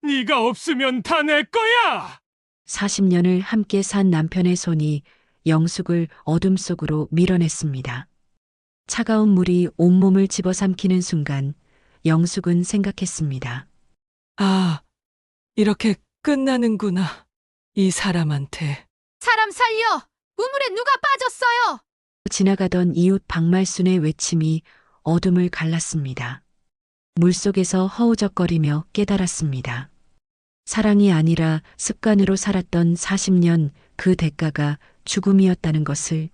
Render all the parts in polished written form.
네가 없으면 다 내 거야! 40년을 함께 산 남편의 손이 영숙을 어둠 속으로 밀어냈습니다. 차가운 물이 온몸을 집어삼키는 순간 영숙은 생각했습니다. 아, 이렇게 끝나는구나. 이 사람한테. 사람 살려! 우물에 누가 빠졌어요! 지나가던 이웃 박말순의 외침이 어둠을 갈랐습니다. 물속에서 허우적거리며 깨달았습니다. 사랑이 아니라 습관으로 살았던 40년 그 대가가 죽음이었다는 것을.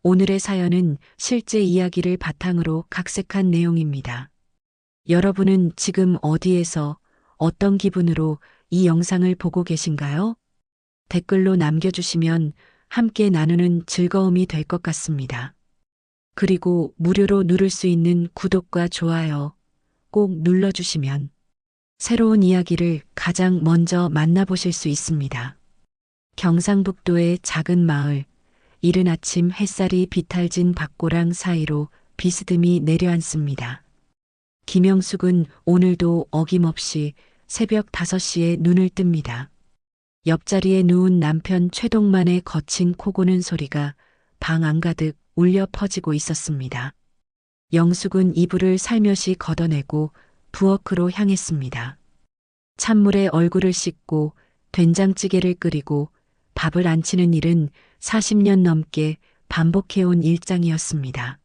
오늘의 사연은 실제 이야기를 바탕으로 각색한 내용입니다. 여러분은 지금 어디에서 어떤 기분으로 이 영상을 보고 계신가요? 댓글로 남겨주시면 함께 나누는 즐거움이 될 것 같습니다. 그리고 무료로 누를 수 있는 구독과 좋아요 꼭 눌러주시면 새로운 이야기를 가장 먼저 만나보실 수 있습니다. 경상북도의 작은 마을, 이른 아침 햇살이 비탈진 밭고랑 사이로 비스듬히 내려앉습니다. 김영숙은 오늘도 어김없이 새벽 5시에 눈을 뜹니다. 옆자리에 누운 남편 최동만의 거친 코 고는 소리가 방 안가득 울려 퍼지고 있었습니다. 영숙은 이불을 살며시 걷어내고 부엌으로 향했습니다. 찬물에 얼굴을 씻고 된장찌개를 끓이고 밥을 안치는 일은 40년 넘게 반복해온 일장이었습니다.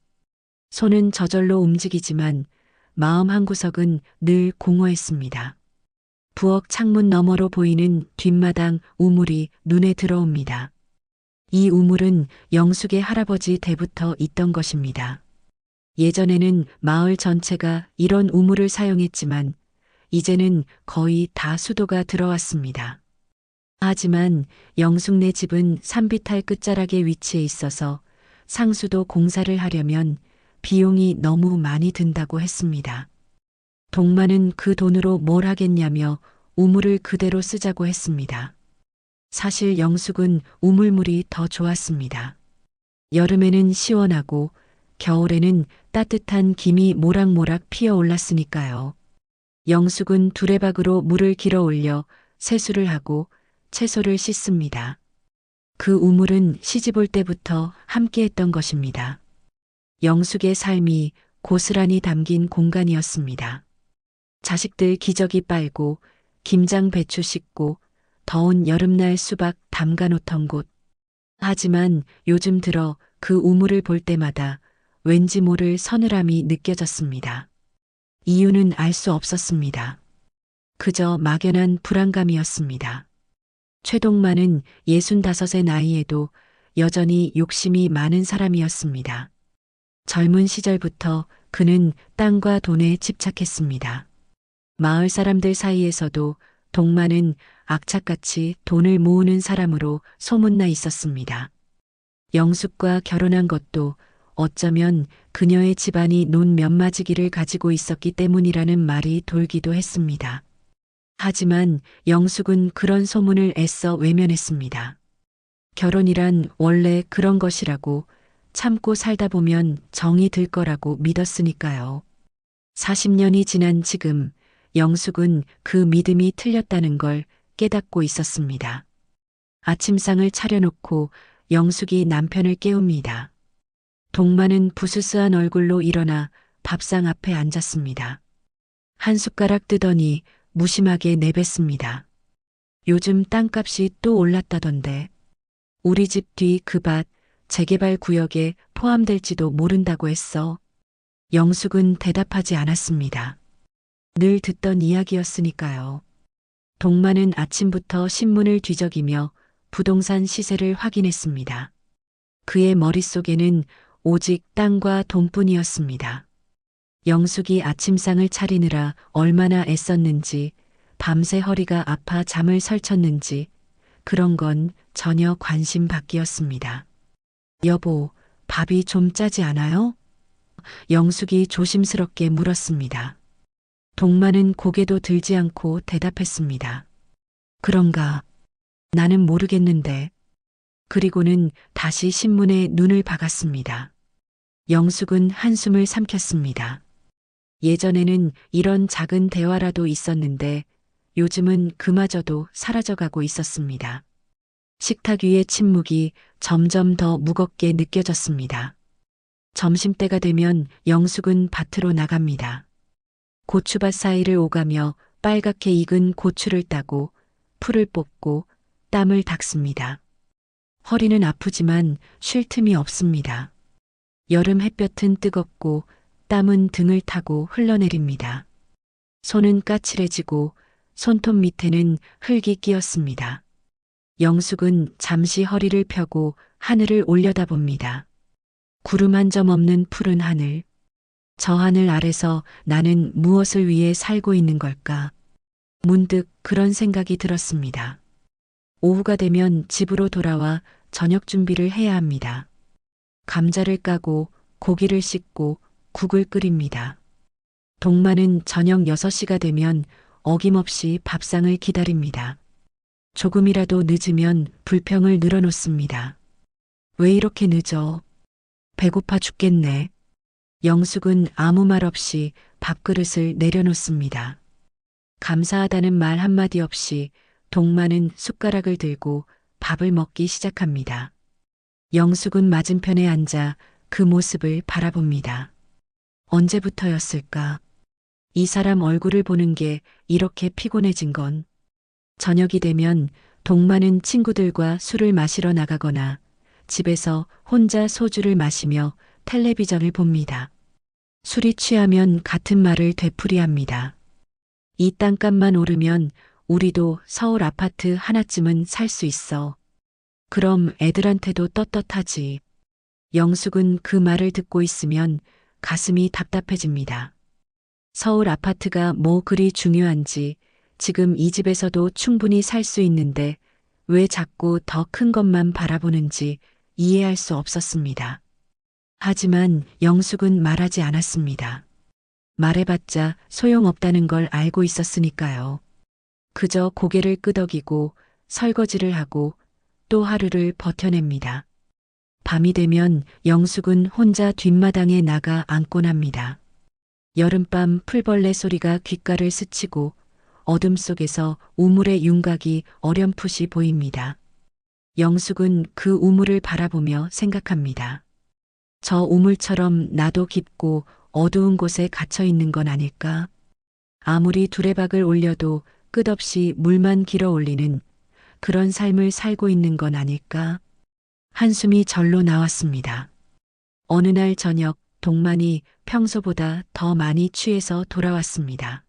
손은 저절로 움직이지만 마음 한구석은 늘 공허했습니다. 부엌 창문 너머로 보이는 뒷마당 우물이 눈에 들어옵니다. 이 우물은 영숙의 할아버지 때부터 있던 것입니다. 예전에는 마을 전체가 이런 우물을 사용했지만 이제는 거의 다 수도가 들어왔습니다. 하지만 영숙네 집은 산비탈 끝자락에 위치해 있어서 상수도 공사를 하려면 비용이 너무 많이 든다고 했습니다. 동만은 그 돈으로 뭘 하겠냐며 우물을 그대로 쓰자고 했습니다. 사실 영숙은 우물물이 더 좋았습니다. 여름에는 시원하고 겨울에는 따뜻한 김이 모락모락 피어 올랐으니까요. 영숙은 두레박으로 물을 길어 올려 세수를 하고 채소를 씻습니다. 그 우물은 시집올 때부터 함께했던 것입니다. 영숙의 삶이 고스란히 담긴 공간이었습니다. 자식들 기저귀 빨고 김장 배추 씻고 더운 여름날 수박 담가 놓던 곳. 하지만 요즘 들어 그 우물을 볼 때마다 왠지 모를 서늘함이 느껴졌습니다. 이유는 알 수 없었습니다. 그저 막연한 불안감이었습니다. 최동만은 65의 나이에도 여전히 욕심이 많은 사람이었습니다. 젊은 시절부터 그는 땅과 돈에 집착했습니다. 마을 사람들 사이에서도 동만은 악착같이 돈을 모으는 사람으로 소문나 있었습니다. 영숙과 결혼한 것도 어쩌면 그녀의 집안이 논 면마지기를 가지고 있었기 때문이라는 말이 돌기도 했습니다. 하지만 영숙은 그런 소문을 애써 외면했습니다. 결혼이란 원래 그런 것이라고 참고 살다 보면 정이 들 거라고 믿었으니까요. 40년이 지난 지금 영숙은 그 믿음이 틀렸다는 걸 깨닫고 있었습니다. 아침상을 차려놓고 영숙이 남편을 깨웁니다. 동만은 부스스한 얼굴로 일어나 밥상 앞에 앉았습니다. 한 숟가락 뜨더니 무심하게 내뱉습니다. 요즘 땅값이 또 올랐다던데. 우리 집 뒤 그 밭 재개발 구역에 포함될지도 모른다고 했어. 영숙은 대답하지 않았습니다. 늘 듣던 이야기였으니까요. 동만은 아침부터 신문을 뒤적이며 부동산 시세를 확인했습니다. 그의 머릿속에는 오직 땅과 돈뿐이었습니다. 영숙이 아침상을 차리느라 얼마나 애썼는지, 밤새 허리가 아파 잠을 설쳤는지, 그런 건 전혀 관심 밖이었습니다. 여보, 밥이 좀 짜지 않아요? 영숙이 조심스럽게 물었습니다. 동만은 고개도 들지 않고 대답했습니다. 그런가? 나는 모르겠는데. 그리고는 다시 신문에 눈을 박았습니다. 영숙은 한숨을 삼켰습니다. 예전에는 이런 작은 대화라도 있었는데 요즘은 그마저도 사라져가고 있었습니다. 식탁 위의 침묵이 점점 더 무겁게 느껴졌습니다. 점심때가 되면 영숙은 밭으로 나갑니다. 고추밭 사이를 오가며 빨갛게 익은 고추를 따고 풀을 뽑고 땀을 닦습니다. 허리는 아프지만 쉴 틈이 없습니다. 여름 햇볕은 뜨겁고 땀은 등을 타고 흘러내립니다. 손은 까칠해지고 손톱 밑에는 흙이 끼었습니다. 영숙은 잠시 허리를 펴고 하늘을 올려다봅니다. 구름 한 점 없는 푸른 하늘. 저 하늘 아래서 나는 무엇을 위해 살고 있는 걸까? 문득 그런 생각이 들었습니다. 오후가 되면 집으로 돌아와 저녁 준비를 해야 합니다. 감자를 까고 고기를 씻고 국을 끓입니다. 동마는 저녁 6시가 되면 어김없이 밥상을 기다립니다. 조금이라도 늦으면 불평을 늘어놓습니다. 왜 이렇게 늦어? 배고파 죽겠네. 영숙은 아무 말 없이 밥그릇을 내려놓습니다. 감사하다는 말 한마디 없이 동마는 숟가락을 들고 밥을 먹기 시작합니다. 영숙은 맞은편에 앉아 그 모습을 바라봅니다. 언제부터였을까? 이 사람 얼굴을 보는 게 이렇게 피곤해진 건. 저녁이 되면 동마는 친구들과 술을 마시러 나가거나 집에서 혼자 소주를 마시며 텔레비전을 봅니다. 술이 취하면 같은 말을 되풀이합니다. 이 땅값만 오르면 우리도 서울 아파트 하나쯤은 살 수 있어. 그럼 애들한테도 떳떳하지. 영숙은 그 말을 듣고 있으면 가슴이 답답해집니다. 서울 아파트가 뭐 그리 중요한지 지금 이 집에서도 충분히 살 수 있는데 왜 자꾸 더 큰 것만 바라보는지 이해할 수 없었습니다. 하지만 영숙은 말하지 않았습니다. 말해봤자 소용없다는 걸 알고 있었으니까요. 그저 고개를 끄덕이고 설거지를 하고 또 하루를 버텨냅니다. 밤이 되면 영숙은 혼자 뒷마당에 나가 앉곤 합니다. 여름밤 풀벌레 소리가 귓가를 스치고 어둠 속에서 우물의 윤곽이 어렴풋이 보입니다. 영숙은 그 우물을 바라보며 생각합니다. 저 우물처럼 나도 깊고 어두운 곳에 갇혀 있는 건 아닐까? 아무리 두레박을 올려도 끝없이 물만 길어 올리는 그런 삶을 살고 있는 건 아닐까? 한숨이 절로 나왔습니다. 어느 날 저녁 동만이 평소보다 더 많이 취해서 돌아왔습니다.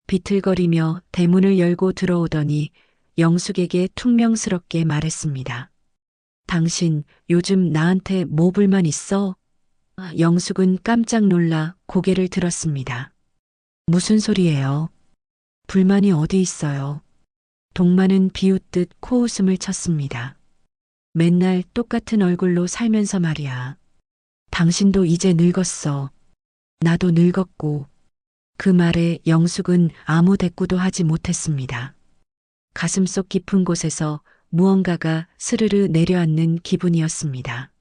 비틀거리며 대문을 열고 들어오더니 영숙에게 퉁명스럽게 말했습니다. 당신 요즘 나한테 뭐 불만 있어? 영숙은 깜짝 놀라 고개를 들었습니다. 무슨 소리예요? 불만이 어디 있어요? 동만은 비웃듯 코웃음을 쳤습니다. 맨날 똑같은 얼굴로 살면서 말이야. 당신도 이제 늙었어. 나도 늙었고. 그 말에 영숙은 아무 대꾸도 하지 못했습니다. 가슴속 깊은 곳에서 무언가가 스르르 내려앉는 기분이었습니다.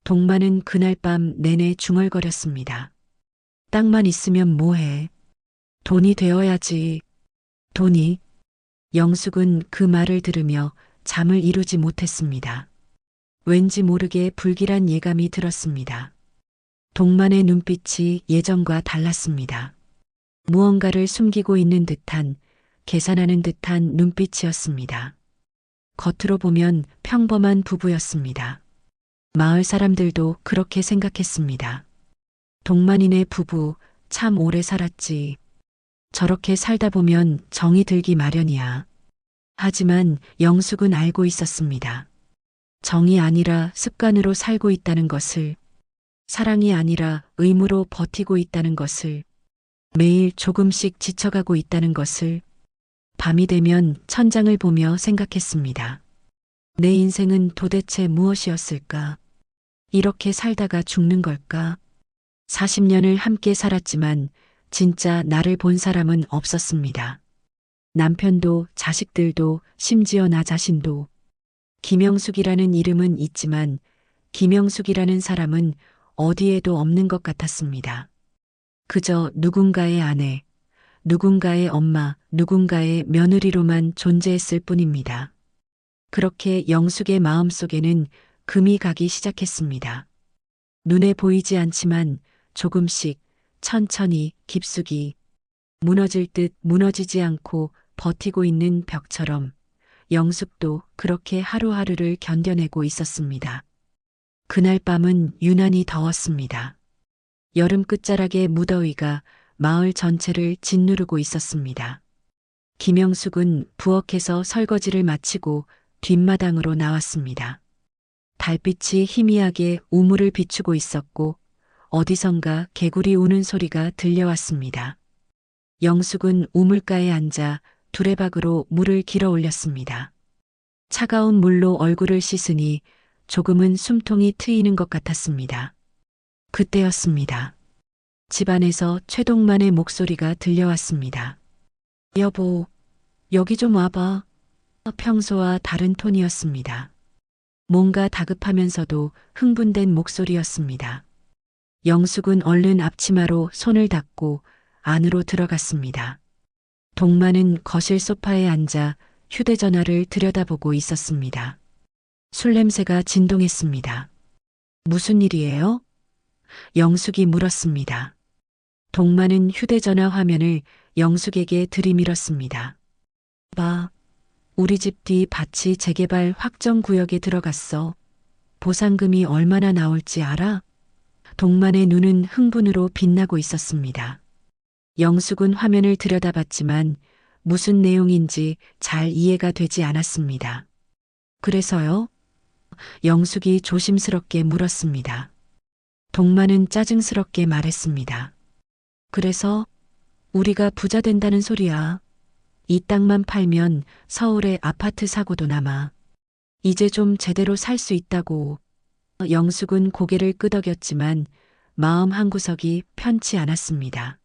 동만은 그날 밤 내내 중얼거렸습니다. 땅만 있으면 뭐해? 돈이 되어야지. 돈이. 영숙은 그 말을 들으며 잠을 이루지 못했습니다. 왠지 모르게 불길한 예감이 들었습니다. 동만의 눈빛이 예전과 달랐습니다. 무언가를 숨기고 있는 듯한, 계산하는 듯한 눈빛이었습니다. 겉으로 보면 평범한 부부였습니다. 마을 사람들도 그렇게 생각했습니다. 동만이네 부부 참 오래 살았지. 저렇게 살다 보면 정이 들기 마련이야. 하지만 영숙은 알고 있었습니다. 정이 아니라 습관으로 살고 있다는 것을, 사랑이 아니라 의무로 버티고 있다는 것을, 매일 조금씩 지쳐가고 있다는 것을. 밤이 되면 천장을 보며 생각했습니다. 내 인생은 도대체 무엇이었을까? 이렇게 살다가 죽는 걸까? 40년을 함께 살았지만 진짜 나를 본 사람은 없었습니다. 남편도 자식들도 심지어 나 자신도. 김영숙이라는 이름은 있지만 김영숙이라는 사람은 어디에도 없는 것 같았습니다. 그저 누군가의 아내, 누군가의 엄마, 누군가의 며느리로만 존재했을 뿐입니다. 그렇게 영숙의 마음속에는 금이 가기 시작했습니다. 눈에 보이지 않지만 조금씩 천천히 깊숙이 무너질 듯 무너지지 않고 버티고 있는 벽처럼 영숙도 그렇게 하루하루를 견뎌내고 있었습니다. 그날 밤은 유난히 더웠습니다. 여름 끝자락의 무더위가 마을 전체를 짓누르고 있었습니다. 김영숙은 부엌에서 설거지를 마치고 뒷마당으로 나왔습니다. 달빛이 희미하게 우물을 비추고 있었고 어디선가 개구리 우는 소리가 들려왔습니다. 영숙은 우물가에 앉아 두레박으로 물을 길어 올렸습니다. 차가운 물로 얼굴을 씻으니 조금은 숨통이 트이는 것 같았습니다. 그때였습니다. 집안에서 최동만의 목소리가 들려왔습니다. 여보, 여기 좀 와봐. 평소와 다른 톤이었습니다. 뭔가 다급하면서도 흥분된 목소리였습니다. 영숙은 얼른 앞치마로 손을 닦고 안으로 들어갔습니다. 동만은 거실 소파에 앉아 휴대전화를 들여다보고 있었습니다. 술 냄새가 진동했습니다. 무슨 일이에요? 영숙이 물었습니다. 동만은 휴대전화 화면을 영숙에게 들이밀었습니다. 봐, 우리 집 뒤 밭이 재개발 확정구역에 들어갔어. 보상금이 얼마나 나올지 알아? 동만의 눈은 흥분으로 빛나고 있었습니다. 영숙은 화면을 들여다봤지만 무슨 내용인지 잘 이해가 되지 않았습니다. 그래서요? 영숙이 조심스럽게 물었습니다. 동만은 짜증스럽게 말했습니다. 그래서 우리가 부자 된다는 소리야. 이 땅만 팔면 서울에 아파트 사고도 남아. 이제 좀 제대로 살 수 있다고. 영숙은 고개를 끄덕였지만 마음 한구석이 편치 않았습니다.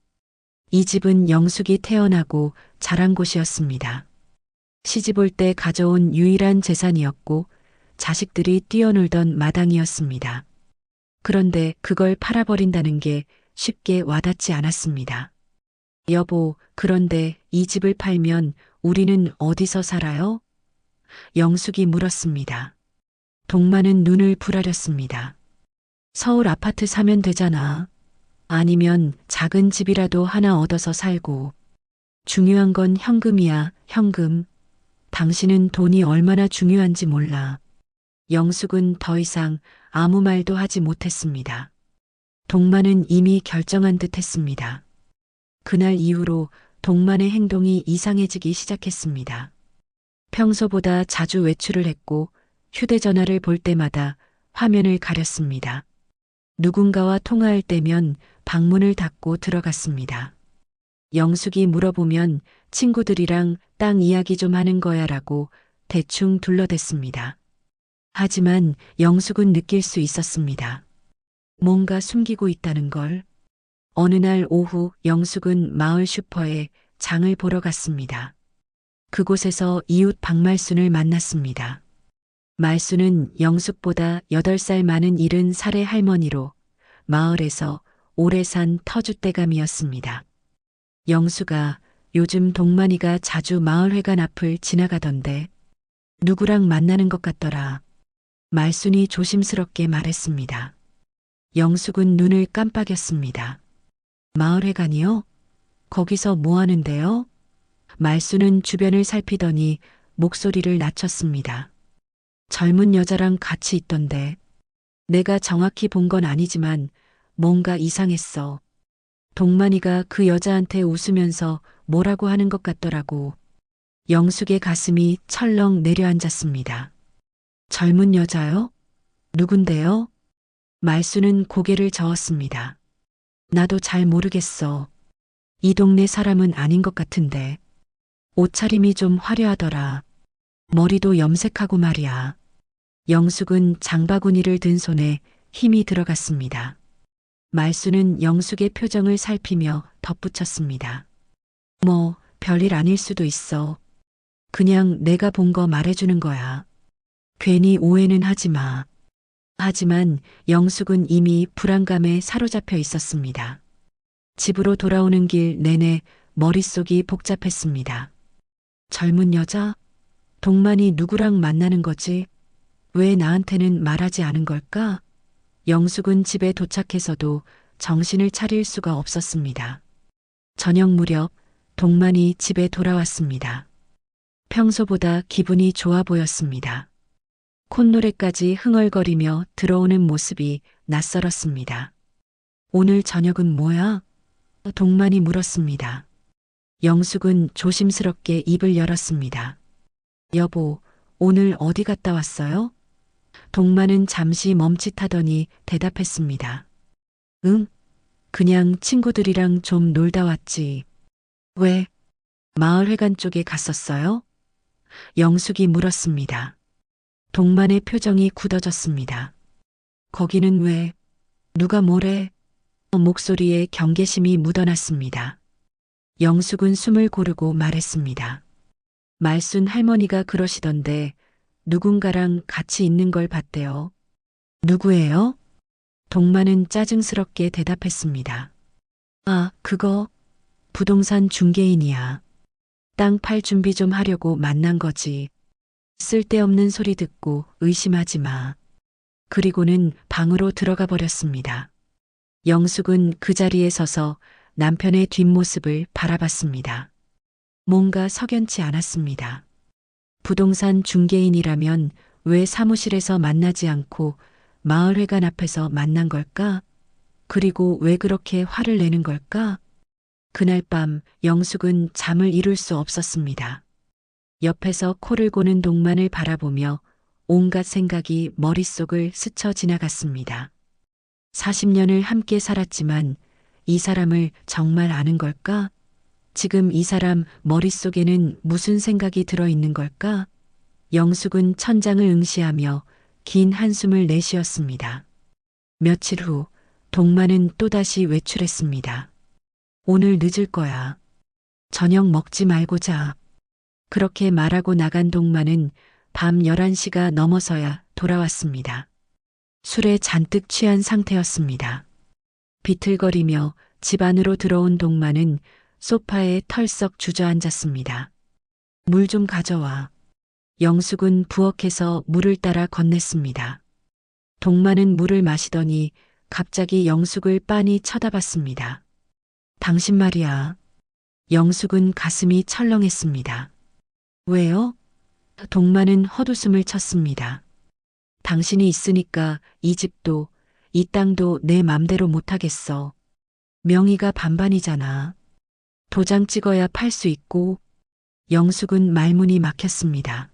이 집은 영숙이 태어나고 자란 곳이었습니다. 시집 올 때 가져온 유일한 재산이었고 자식들이 뛰어놀던 마당이었습니다. 그런데 그걸 팔아버린다는 게 쉽게 와닿지 않았습니다. 여보, 그런데 이 집을 팔면 우리는 어디서 살아요? 영숙이 물었습니다. 동만은 눈을 부라렸습니다. 서울 아파트 사면 되잖아. 아니면 작은 집이라도 하나 얻어서 살고. 중요한 건 현금이야, 현금. 당신은 돈이 얼마나 중요한지 몰라. 영숙은 더 이상 아무 말도 하지 못했습니다. 동만은 이미 결정한 듯 했습니다. 그날 이후로 동만의 행동이 이상해지기 시작했습니다. 평소보다 자주 외출을 했고 휴대전화를 볼 때마다 화면을 가렸습니다. 누군가와 통화할 때면 방문을 닫고 들어갔습니다. 영숙이 물어보면 친구들이랑 땅 이야기 좀 하는 거야 라고 대충 둘러댔습니다. 하지만 영숙은 느낄 수 있었습니다. 뭔가 숨기고 있다는 걸. 어느 날 오후 영숙은 마을 슈퍼에 장을 보러 갔습니다. 그곳에서 이웃 박말순을 만났습니다. 말순은 영숙보다 8살 많은 70살의 할머니로 마을에서 오래 산 터줏대감이었습니다. 영숙아, 요즘 동만이가 자주 마을회관 앞을 지나가던데 누구랑 만나는 것 같더라. 말순이 조심스럽게 말했습니다. 영숙은 눈을 깜빡였습니다. 마을회관이요? 거기서 뭐 하는데요? 말순은 주변을 살피더니 목소리를 낮췄습니다. 젊은 여자랑 같이 있던데. 내가 정확히 본 건 아니지만 뭔가 이상했어. 동만이가 그 여자한테 웃으면서 뭐라고 하는 것 같더라고. 영숙의 가슴이 철렁 내려앉았습니다. 젊은 여자요? 누군데요? 말순은 고개를 저었습니다. 나도 잘 모르겠어. 이 동네 사람은 아닌 것 같은데. 옷차림이 좀 화려하더라. 머리도 염색하고 말이야. 영숙은 장바구니를 든 손에 힘이 들어갔습니다. 말순은 영숙의 표정을 살피며 덧붙였습니다. 뭐, 별일 아닐 수도 있어. 그냥 내가 본 거 말해주는 거야. 괜히 오해는 하지 마. 하지만 영숙은 이미 불안감에 사로잡혀 있었습니다. 집으로 돌아오는 길 내내 머릿속이 복잡했습니다. 젊은 여자? 동만이 누구랑 만나는 거지? 왜 나한테는 말하지 않은 걸까? 영숙은 집에 도착해서도 정신을 차릴 수가 없었습니다. 저녁 무렵 동만이 집에 돌아왔습니다. 평소보다 기분이 좋아 보였습니다. 콧노래까지 흥얼거리며 들어오는 모습이 낯설었습니다. 오늘 저녁은 뭐야? 동만이 물었습니다. 영숙은 조심스럽게 입을 열었습니다. 여보, 오늘 어디 갔다 왔어요? 동만은 잠시 멈칫하더니 대답했습니다. 응? 그냥 친구들이랑 좀 놀다 왔지. 왜? 마을회관 쪽에 갔었어요? 영숙이 물었습니다. 동만의 표정이 굳어졌습니다. 거기는 왜? 누가 뭐래? 목소리에 경계심이 묻어났습니다. 영숙은 숨을 고르고 말했습니다. 말순 할머니가 그러시던데 누군가랑 같이 있는 걸 봤대요. 누구예요? 동만은 짜증스럽게 대답했습니다. 아, 그거 부동산 중개인이야. 땅 팔 준비 좀 하려고 만난 거지. 쓸데없는 소리 듣고 의심하지 마. 그리고는 방으로 들어가 버렸습니다. 영숙은 그 자리에 서서 남편의 뒷모습을 바라봤습니다. 뭔가 석연치 않았습니다. 부동산 중개인이라면 왜 사무실에서 만나지 않고 마을회관 앞에서 만난 걸까? 그리고 왜 그렇게 화를 내는 걸까? 그날 밤 영숙은 잠을 이룰 수 없었습니다. 옆에서 코를 고는 동만을 바라보며 온갖 생각이 머릿속을 스쳐 지나갔습니다. 40년을 함께 살았지만 이 사람을 정말 아는 걸까? 지금 이 사람 머릿속에는 무슨 생각이 들어있는 걸까? 영숙은 천장을 응시하며 긴 한숨을 내쉬었습니다. 며칠 후 동만은 또다시 외출했습니다. 오늘 늦을 거야. 저녁 먹지 말고 자. 그렇게 말하고 나간 동만은 밤 11시가 넘어서야 돌아왔습니다. 술에 잔뜩 취한 상태였습니다. 비틀거리며 집 안으로 들어온 동만은 소파에 털썩 주저앉았습니다. 물 좀 가져와. 영숙은 부엌에서 물을 따라 건넸습니다. 동만은 물을 마시더니 갑자기 영숙을 빤히 쳐다봤습니다. 당신 말이야. 영숙은 가슴이 철렁했습니다. 왜요? 동만은 헛웃음을 쳤습니다. 당신이 있으니까 이 집도 이 땅도 내 맘대로 못하겠어. 명의가 반반이잖아. 도장 찍어야 팔 수 있고. 영숙은 말문이 막혔습니다.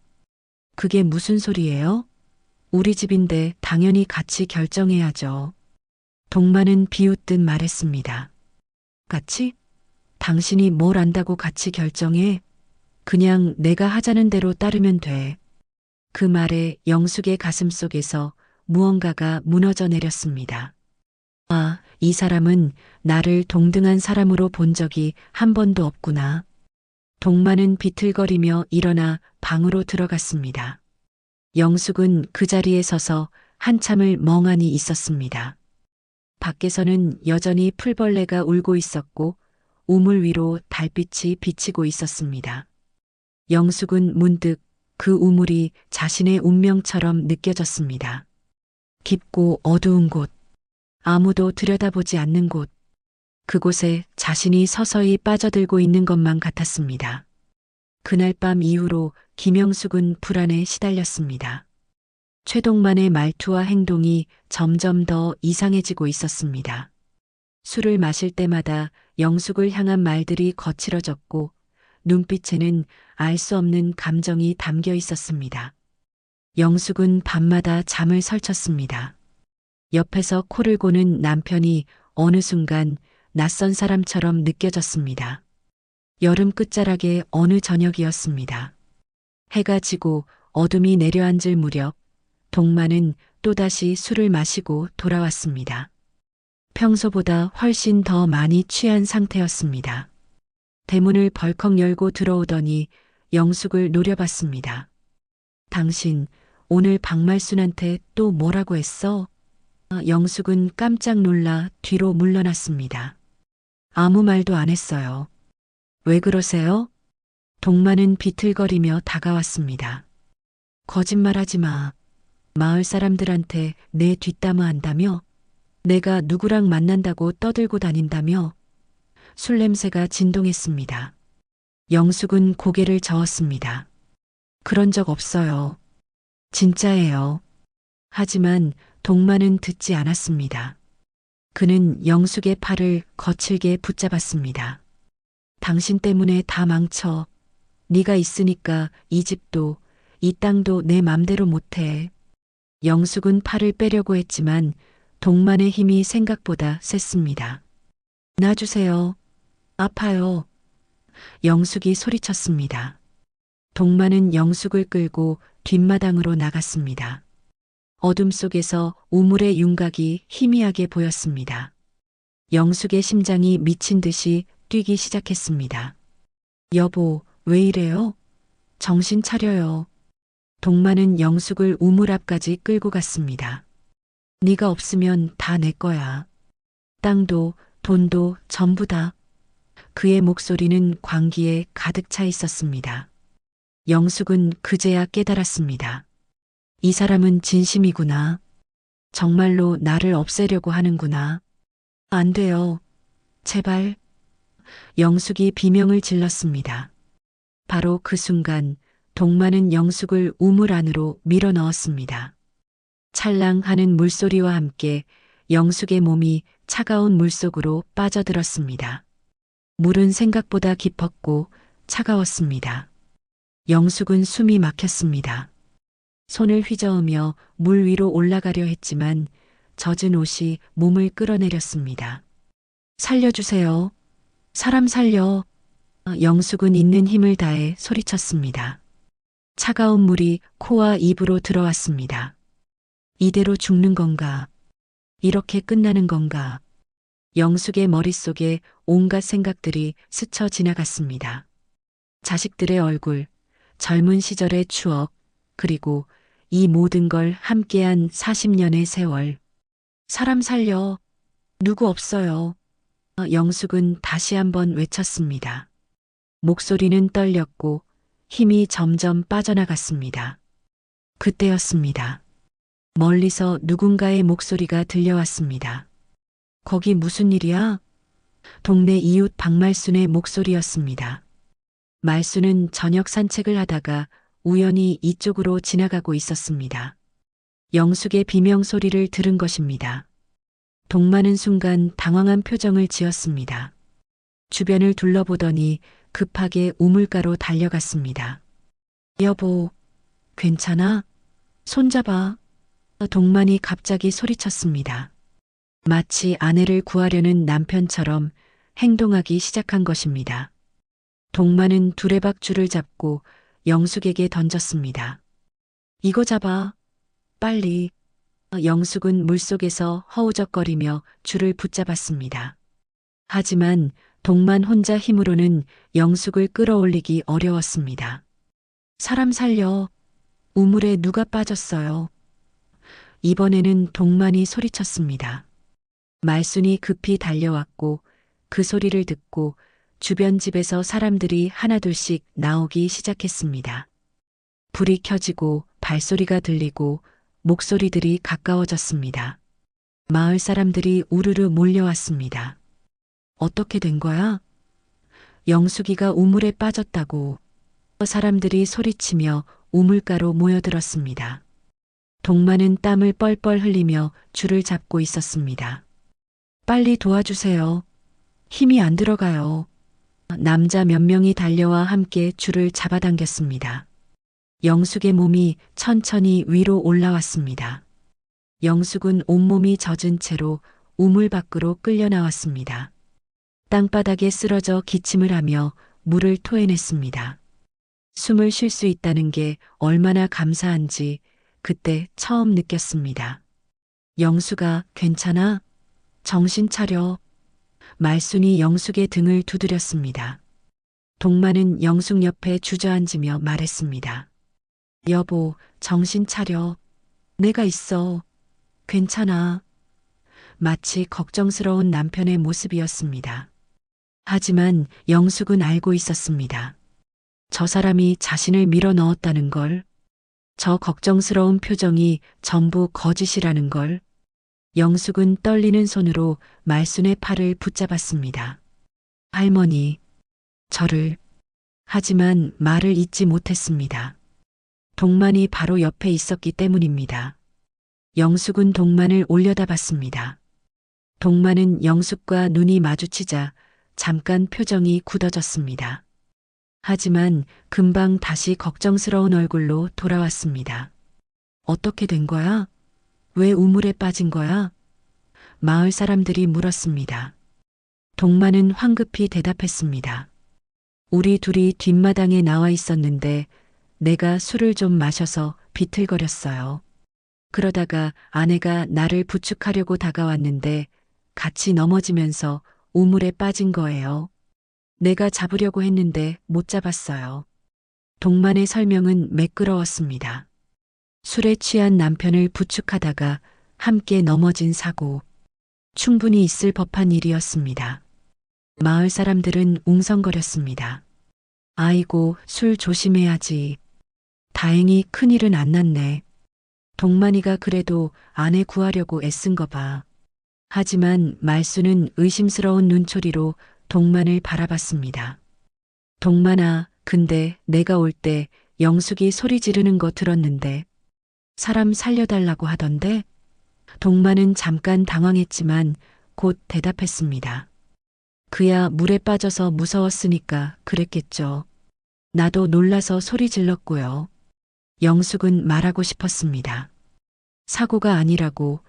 그게 무슨 소리예요? 우리 집인데 당연히 같이 결정해야죠. 동만은 비웃듯 말했습니다. 같이? 당신이 뭘 안다고 같이 결정해? 그냥 내가 하자는 대로 따르면 돼. 그 말에 영숙의 가슴 속에서 무언가가 무너져 내렸습니다. 아, 이 사람은 나를 동등한 사람으로 본 적이 한 번도 없구나. 동만은 비틀거리며 일어나 방으로 들어갔습니다. 영숙은 그 자리에 서서 한참을 멍하니 있었습니다. 밖에서는 여전히 풀벌레가 울고 있었고 우물 위로 달빛이 비치고 있었습니다. 영숙은 문득 그 우물이 자신의 운명처럼 느껴졌습니다. 깊고 어두운 곳, 아무도 들여다보지 않는 곳, 그곳에 자신이 서서히 빠져들고 있는 것만 같았습니다. 그날 밤 이후로 김영숙은 불안에 시달렸습니다. 최동만의 말투와 행동이 점점 더 이상해지고 있었습니다. 술을 마실 때마다 영숙을 향한 말들이 거칠어졌고 눈빛에는 알 수 없는 감정이 담겨 있었습니다. 영숙은 밤마다 잠을 설쳤습니다. 옆에서 코를 고는 남편이 어느 순간 낯선 사람처럼 느껴졌습니다. 여름 끝자락의 어느 저녁이었습니다. 해가 지고 어둠이 내려앉을 무렵 동만은 또다시 술을 마시고 돌아왔습니다. 평소보다 훨씬 더 많이 취한 상태였습니다. 대문을 벌컥 열고 들어오더니 영숙을 노려봤습니다. 당신 오늘 박말순한테 또 뭐라고 했어? 영숙은 깜짝 놀라 뒤로 물러났습니다. 아무 말도 안 했어요. 왜 그러세요? 동만은 비틀거리며 다가왔습니다. 거짓말하지 마. 마을 사람들한테 내 뒷담화 한다며? 내가 누구랑 만난다고 떠들고 다닌다며? 술 냄새가 진동했습니다. 영숙은 고개를 저었습니다. 그런 적 없어요. 진짜예요. 하지만 동만은 듣지 않았습니다. 그는 영숙의 팔을 거칠게 붙잡았습니다. 당신 때문에 다 망쳐. 네가 있으니까 이 집도 이 땅도 내 맘대로 못해. 영숙은 팔을 빼려고 했지만 동만의 힘이 생각보다 셌습니다. 놔주세요. 아파요. 영숙이 소리쳤습니다. 동만은 영숙을 끌고 뒷마당으로 나갔습니다. 어둠 속에서 우물의 윤곽이 희미하게 보였습니다. 영숙의 심장이 미친 듯이 뛰기 시작했습니다. 여보, 왜 이래요? 정신 차려요. 동만은 영숙을 우물 앞까지 끌고 갔습니다. 네가 없으면 다 내 거야. 땅도 돈도 전부 다. 그의 목소리는 광기에 가득 차 있었습니다. 영숙은 그제야 깨달았습니다. 이 사람은 진심이구나. 정말로 나를 없애려고 하는구나. 안 돼요. 제발. 영숙이 비명을 질렀습니다. 바로 그 순간 동만은 영숙을 우물 안으로 밀어 넣었습니다. 찰랑하는 물소리와 함께 영숙의 몸이 차가운 물속으로 빠져들었습니다. 물은 생각보다 깊었고 차가웠습니다. 영숙은 숨이 막혔습니다. 손을 휘저으며 물 위로 올라가려 했지만 젖은 옷이 몸을 끌어내렸습니다. 살려주세요. 사람 살려. 영숙은 있는 힘을 다해 소리쳤습니다. 차가운 물이 코와 입으로 들어왔습니다. 이대로 죽는 건가? 이렇게 끝나는 건가? 영숙의 머릿속에 온갖 생각들이 스쳐 지나갔습니다. 자식들의 얼굴, 젊은 시절의 추억, 그리고 이 모든 걸 함께한 40년의 세월. 사람 살려. 누구 없어요. 영숙은 다시 한번 외쳤습니다. 목소리는 떨렸고 힘이 점점 빠져나갔습니다. 그때였습니다. 멀리서 누군가의 목소리가 들려왔습니다. 거기 무슨 일이야? 동네 이웃 박말순의 목소리였습니다. 말순은 저녁 산책을 하다가 우연히 이쪽으로 지나가고 있었습니다. 영숙의 비명 소리를 들은 것입니다. 동만은 순간 당황한 표정을 지었습니다. 주변을 둘러보더니 급하게 우물가로 달려갔습니다. 여보, 괜찮아? 손잡아. 동만이 갑자기 소리쳤습니다. 마치 아내를 구하려는 남편처럼 행동하기 시작한 것입니다. 동만은 두레박줄을 잡고 영숙에게 던졌습니다. 이거 잡아. 빨리. 영숙은 물속에서 허우적거리며 줄을 붙잡았습니다. 하지만 동만 혼자 힘으로는 영숙을 끌어올리기 어려웠습니다. 사람 살려. 우물에 누가 빠졌어요. 이번에는 동만이 소리쳤습니다. 말순이 급히 달려왔고 그 소리를 듣고 주변 집에서 사람들이 하나둘씩 나오기 시작했습니다. 불이 켜지고 발소리가 들리고 목소리들이 가까워졌습니다. 마을 사람들이 우르르 몰려왔습니다. 어떻게 된 거야? 영숙이가 우물에 빠졌다고. 사람들이 소리치며 우물가로 모여들었습니다. 동만은 땀을 뻘뻘 흘리며 줄을 잡고 있었습니다. 빨리 도와주세요. 힘이 안 들어가요. 남자 몇 명이 달려와 함께 줄을 잡아당겼습니다. 영숙의 몸이 천천히 위로 올라왔습니다. 영숙은 온몸이 젖은 채로 우물 밖으로 끌려 나왔습니다. 땅바닥에 쓰러져 기침을 하며 물을 토해냈습니다. 숨을 쉴 수 있다는 게 얼마나 감사한지 그때 처음 느꼈습니다. 영숙아, 괜찮아? 정신 차려. 말순이 영숙의 등을 두드렸습니다. 동만은 영숙 옆에 주저앉으며 말했습니다. 여보, 정신 차려. 내가 있어. 괜찮아. 마치 걱정스러운 남편의 모습이었습니다. 하지만 영숙은 알고 있었습니다. 저 사람이 자신을 밀어 넣었다는 걸, 저 걱정스러운 표정이 전부 거짓이라는 걸. 영숙은 떨리는 손으로 말순의 팔을 붙잡았습니다. 할머니, 저를. 하지만 말을 잇지 못했습니다. 동만이 바로 옆에 있었기 때문입니다. 영숙은 동만을 올려다봤습니다. 동만은 영숙과 눈이 마주치자 잠깐 표정이 굳어졌습니다. 하지만 금방 다시 걱정스러운 얼굴로 돌아왔습니다. 어떻게 된 거야? 왜 우물에 빠진 거야? 마을 사람들이 물었습니다. 동만은 황급히 대답했습니다. 우리 둘이 뒷마당에 나와 있었는데 내가 술을 좀 마셔서 비틀거렸어요. 그러다가 아내가 나를 부축하려고 다가왔는데 같이 넘어지면서 우물에 빠진 거예요. 내가 잡으려고 했는데 못 잡았어요. 동만의 설명은 매끄러웠습니다. 술에 취한 남편을 부축하다가 함께 넘어진 사고. 충분히 있을 법한 일이었습니다. 마을 사람들은 웅성거렸습니다. 아이고, 술 조심해야지. 다행히 큰일은 안 났네. 동만이가 그래도 아내 구하려고 애쓴 거 봐. 하지만 말순은 의심스러운 눈초리로 동만을 바라봤습니다. 동만아, 근데 내가 올 때 영숙이 소리 지르는 거 들었는데 사람 살려달라고 하던데? 동만은 잠깐 당황했지만 곧 대답했습니다. 그야 물에 빠져서 무서웠으니까 그랬겠죠. 나도 놀라서 소리 질렀고요. 영숙은 말하고 싶었습니다. 사고가 아니라고,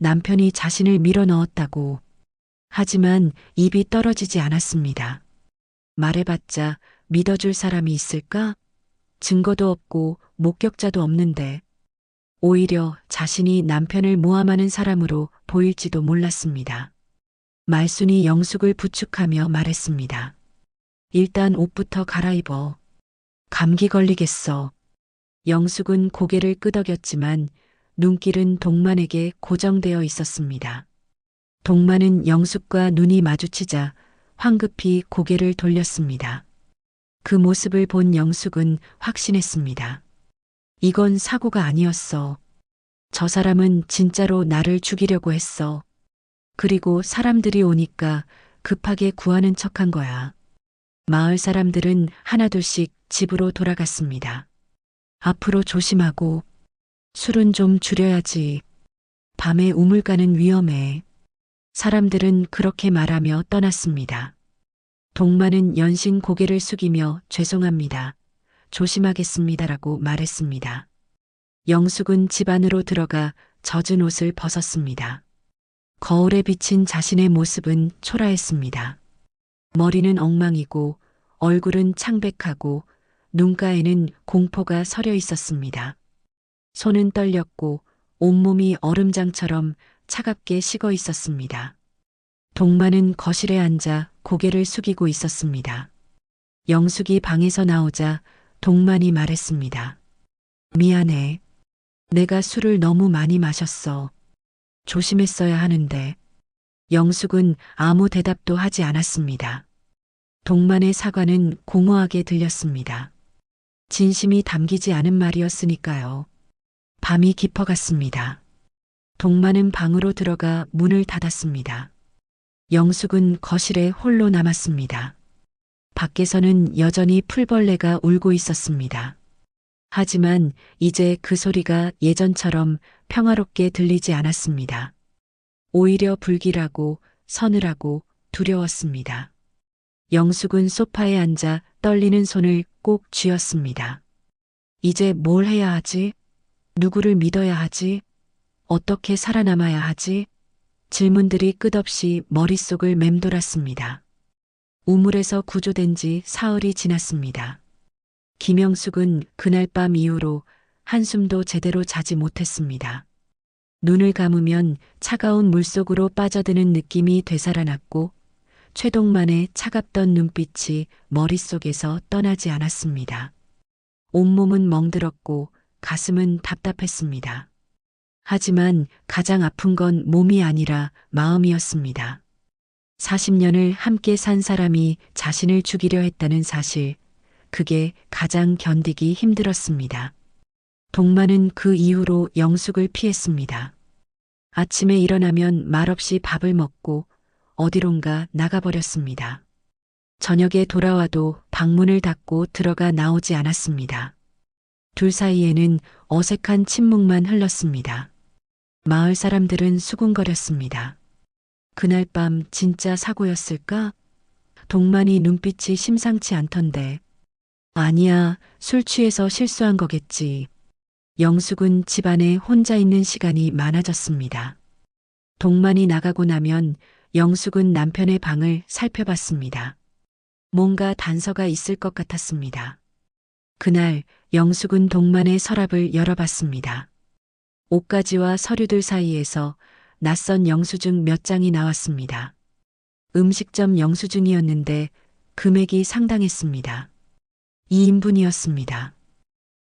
남편이 자신을 밀어 넣었다고. 하지만 입이 떨어지지 않았습니다. 말해봤자 믿어줄 사람이 있을까? 증거도 없고 목격자도 없는데. 오히려 자신이 남편을 모함하는 사람으로 보일지도 몰랐습니다. 말순이 영숙을 부축하며 말했습니다. 일단 옷부터 갈아입어. 감기 걸리겠어. 영숙은 고개를 끄덕였지만 눈길은 동만에게 고정되어 있었습니다. 동만은 영숙과 눈이 마주치자 황급히 고개를 돌렸습니다. 그 모습을 본 영숙은 확신했습니다. 이건 사고가 아니었어. 저 사람은 진짜로 나를 죽이려고 했어. 그리고 사람들이 오니까 급하게 구하는 척한 거야. 마을 사람들은 하나둘씩 집으로 돌아갔습니다. 앞으로 조심하고 술은 좀 줄여야지. 밤에 우물가는 위험해. 사람들은 그렇게 말하며 떠났습니다. 동만은 연신 고개를 숙이며 죄송합니다. 조심하겠습니다라고 말했습니다. 영숙은 집 안으로 들어가 젖은 옷을 벗었습니다. 거울에 비친 자신의 모습은 초라했습니다. 머리는 엉망이고 얼굴은 창백하고 눈가에는 공포가 서려 있었습니다. 손은 떨렸고 온몸이 얼음장처럼 차갑게 식어 있었습니다. 동만은 거실에 앉아 고개를 숙이고 있었습니다. 영숙이 방에서 나오자 동만이 말했습니다. 미안해. 내가 술을 너무 많이 마셨어. 조심했어야 하는데. 영숙은 아무 대답도 하지 않았습니다. 동만의 사과는 공허하게 들렸습니다. 진심이 담기지 않은 말이었으니까요. 밤이 깊어갔습니다. 동만은 방으로 들어가 문을 닫았습니다. 영숙은 거실에 홀로 남았습니다. 밖에서는 여전히 풀벌레가 울고 있었습니다. 하지만 이제 그 소리가 예전처럼 평화롭게 들리지 않았습니다. 오히려 불길하고 서늘하고 두려웠습니다. 영숙은 소파에 앉아 떨리는 손을 꼭 쥐었습니다. 이제 뭘 해야 하지? 누구를 믿어야 하지? 어떻게 살아남아야 하지? 질문들이 끝없이 머릿속을 맴돌았습니다. 우물에서 구조된 지 사흘이 지났습니다. 김영숙은 그날 밤 이후로 한숨도 제대로 자지 못했습니다. 눈을 감으면 차가운 물속으로 빠져드는 느낌이 되살아났고 최동만의 차갑던 눈빛이 머릿속에서 떠나지 않았습니다. 온몸은 멍들었고 가슴은 답답했습니다. 하지만 가장 아픈 건 몸이 아니라 마음이었습니다. 40년을 함께 산 사람이 자신을 죽이려 했다는 사실, 그게 가장 견디기 힘들었습니다. 동만은 그 이후로 영숙을 피했습니다. 아침에 일어나면 말없이 밥을 먹고 어디론가 나가버렸습니다. 저녁에 돌아와도 방문을 닫고 들어가 나오지 않았습니다. 둘 사이에는 어색한 침묵만 흘렀습니다. 마을 사람들은 수군거렸습니다. 그날 밤 진짜 사고였을까? 동만이 눈빛이 심상치 않던데. 아니야, 술 취해서 실수한 거겠지. 영숙은 집안에 혼자 있는 시간이 많아졌습니다. 동만이 나가고 나면 영숙은 남편의 방을 살펴봤습니다. 뭔가 단서가 있을 것 같았습니다. 그날 영숙은 동만의 서랍을 열어봤습니다. 옷가지와 서류들 사이에서 낯선 영수증 몇 장이 나왔습니다. 음식점 영수증이었는데 금액이 상당했습니다. 2인분이었습니다.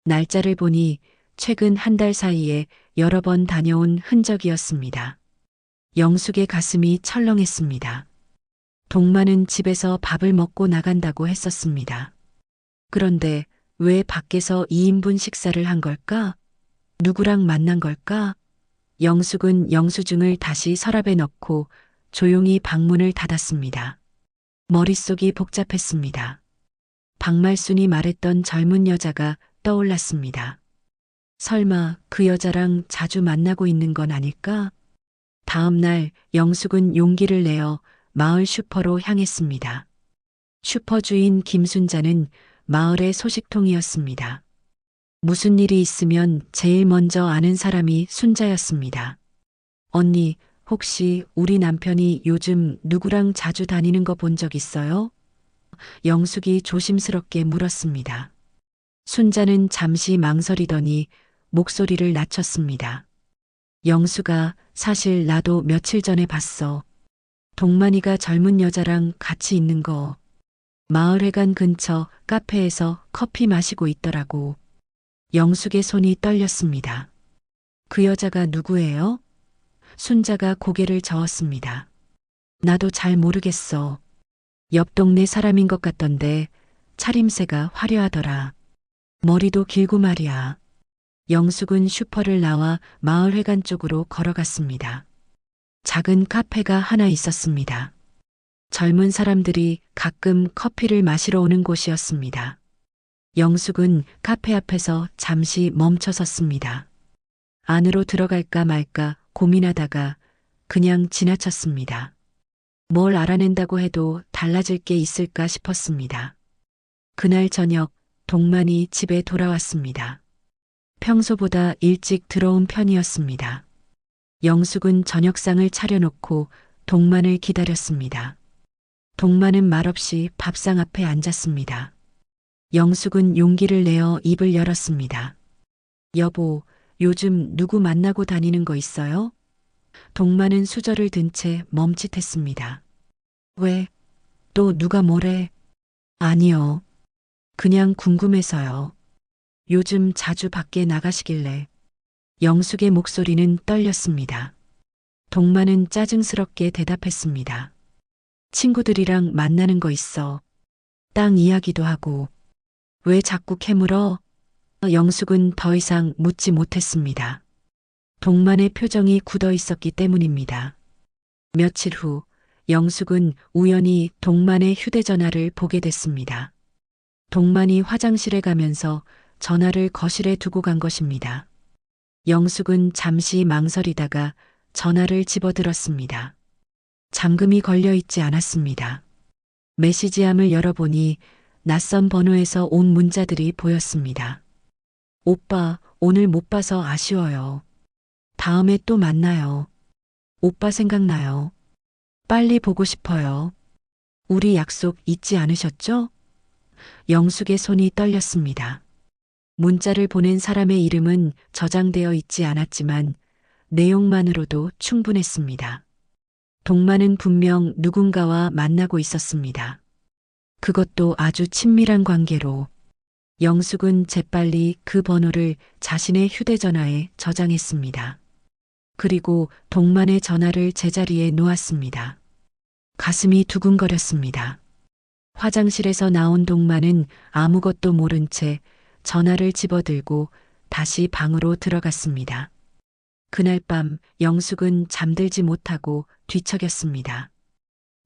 날짜를 보니 최근 한 달 사이에 여러 번 다녀온 흔적이었습니다. 영숙의 가슴이 철렁했습니다. 동만은 집에서 밥을 먹고 나간다고 했었습니다. 그런데 왜 밖에서 2인분 식사를 한 걸까? 누구랑 만난 걸까? 영숙은 영수증을 다시 서랍에 넣고 조용히 방문을 닫았습니다. 머릿속이 복잡했습니다. 박말순이 말했던 젊은 여자가 떠올랐습니다. 설마 그 여자랑 자주 만나고 있는 건 아닐까? 다음 날 영숙은 용기를 내어 마을 슈퍼로 향했습니다. 슈퍼 주인 김순자는 마을의 소식통이었습니다. 무슨 일이 있으면 제일 먼저 아는 사람이 순자였습니다. 언니, 혹시 우리 남편이 요즘 누구랑 자주 다니는 거 본 적 있어요? 영숙이 조심스럽게 물었습니다. 순자는 잠시 망설이더니 목소리를 낮췄습니다. 영숙아, 사실 나도 며칠 전에 봤어. 동만이가 젊은 여자랑 같이 있는 거. 마을회관 근처 카페에서 커피 마시고 있더라고. 영숙의 손이 떨렸습니다. 그 여자가 누구예요? 순자가 고개를 저었습니다. 나도 잘 모르겠어. 옆 동네 사람인 것 같던데 차림새가 화려하더라. 머리도 길고 말이야. 영숙은 슈퍼를 나와 마을회관 쪽으로 걸어갔습니다. 작은 카페가 하나 있었습니다. 젊은 사람들이 가끔 커피를 마시러 오는 곳이었습니다. 영숙은 카페 앞에서 잠시 멈춰 섰습니다. 안으로 들어갈까 말까 고민하다가 그냥 지나쳤습니다. 뭘 알아낸다고 해도 달라질 게 있을까 싶었습니다. 그날 저녁 동만이 집에 돌아왔습니다. 평소보다 일찍 들어온 편이었습니다. 영숙은 저녁상을 차려놓고 동만을 기다렸습니다. 동만은 말없이 밥상 앞에 앉았습니다. 영숙은 용기를 내어 입을 열었습니다. 여보, 요즘 누구 만나고 다니는 거 있어요? 동만은 수저를 든 채 멈칫했습니다. 왜? 또 누가 뭐래? 아니요. 그냥 궁금해서요. 요즘 자주 밖에 나가시길래. 영숙의 목소리는 떨렸습니다. 동만은 짜증스럽게 대답했습니다. 친구들이랑 만나는 거 있어. 땅 이야기도 하고. 왜 자꾸 캐물어? 영숙은 더 이상 묻지 못했습니다. 동만의 표정이 굳어 있었기 때문입니다. 며칠 후 영숙은 우연히 동만의 휴대전화를 보게 됐습니다. 동만이 화장실에 가면서 전화를 거실에 두고 간 것입니다. 영숙은 잠시 망설이다가 전화를 집어들었습니다. 잠금이 걸려 있지 않았습니다. 메시지함을 열어보니 낯선 번호에서 온 문자들이 보였습니다. 오빠, 오늘 못 봐서 아쉬워요. 다음에 또 만나요. 오빠 생각나요. 빨리 보고 싶어요. 우리 약속 잊지 않으셨죠? 영숙의 손이 떨렸습니다. 문자를 보낸 사람의 이름은 저장되어 있지 않았지만 내용만으로도 충분했습니다. 동만은 분명 누군가와 만나고 있었습니다. 그것도 아주 친밀한 관계로. 영숙은 재빨리 그 번호를 자신의 휴대전화에 저장했습니다. 그리고 동만의 전화를 제자리에 놓았습니다. 가슴이 두근거렸습니다. 화장실에서 나온 동만은 아무것도 모른 채 전화를 집어들고 다시 방으로 들어갔습니다. 그날 밤 영숙은 잠들지 못하고 뒤척였습니다.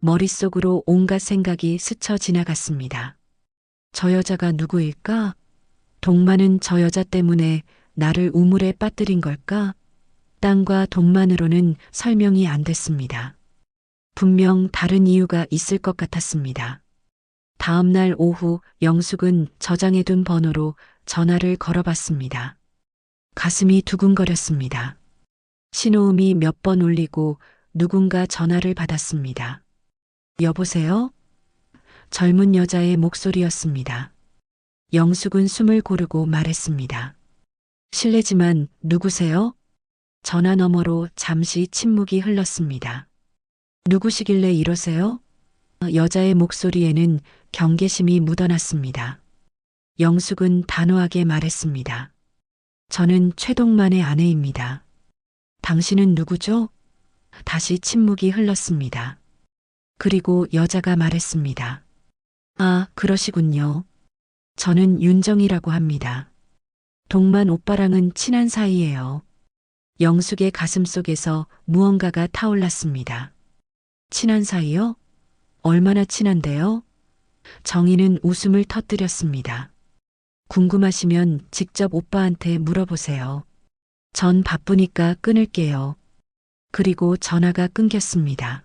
머릿속으로 온갖 생각이 스쳐 지나갔습니다. 저 여자가 누구일까? 동만은 저 여자 때문에 나를 우물에 빠뜨린 걸까? 땅과 돈만으로는 설명이 안 됐습니다. 분명 다른 이유가 있을 것 같았습니다. 다음 날 오후 영숙은 저장해둔 번호로 전화를 걸어봤습니다. 가슴이 두근거렸습니다. 신호음이 몇 번 울리고 누군가 전화를 받았습니다. 여보세요? 젊은 여자의 목소리였습니다. 영숙은 숨을 고르고 말했습니다. 실례지만 누구세요? 전화 너머로 잠시 침묵이 흘렀습니다. 누구시길래 이러세요? 여자의 목소리에는 경계심이 묻어났습니다. 영숙은 단호하게 말했습니다. 저는 최동만의 아내입니다. 당신은 누구죠? 다시 침묵이 흘렀습니다. 그리고 여자가 말했습니다. 아, 그러시군요. 저는 윤정이라고 합니다. 동만 오빠랑은 친한 사이예요. 영숙의 가슴속에서 무언가가 타올랐습니다. 친한 사이요? 얼마나 친한데요? 정희는 웃음을 터뜨렸습니다. 궁금하시면 직접 오빠한테 물어보세요. 전 바쁘니까 끊을게요. 그리고 전화가 끊겼습니다.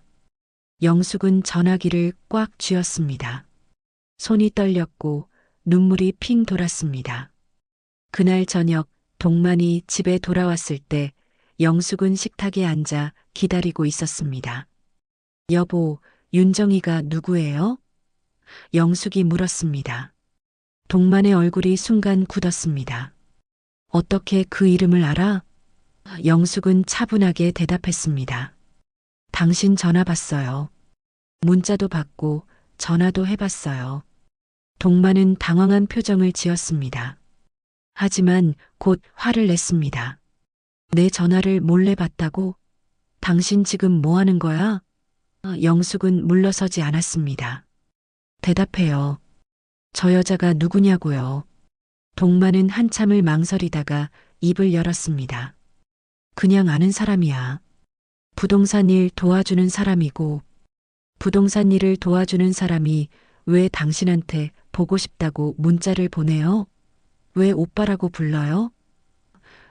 영숙은 전화기를 꽉 쥐었습니다. 손이 떨렸고 눈물이 핑 돌았습니다. 그날 저녁 동만이 집에 돌아왔을 때 영숙은 식탁에 앉아 기다리고 있었습니다. 여보, 윤정이가 누구예요? 영숙이 물었습니다. 동만의 얼굴이 순간 굳었습니다. 어떻게 그 이름을 알아? 영숙은 차분하게 대답했습니다. 당신 전화 받았어요. 문자도 받고 전화도 해봤어요. 동만은 당황한 표정을 지었습니다. 하지만 곧 화를 냈습니다. 내 전화를 몰래 받다고? 당신 지금 뭐 하는 거야? 영숙은 물러서지 않았습니다. 대답해요. 저 여자가 누구냐고요. 동만은 한참을 망설이다가 입을 열었습니다. 그냥 아는 사람이야. 부동산 일 도와주는 사람이고, 부동산 일을 도와주는 사람이 왜 당신한테 보고 싶다고 문자를 보내요? 왜 오빠라고 불러요?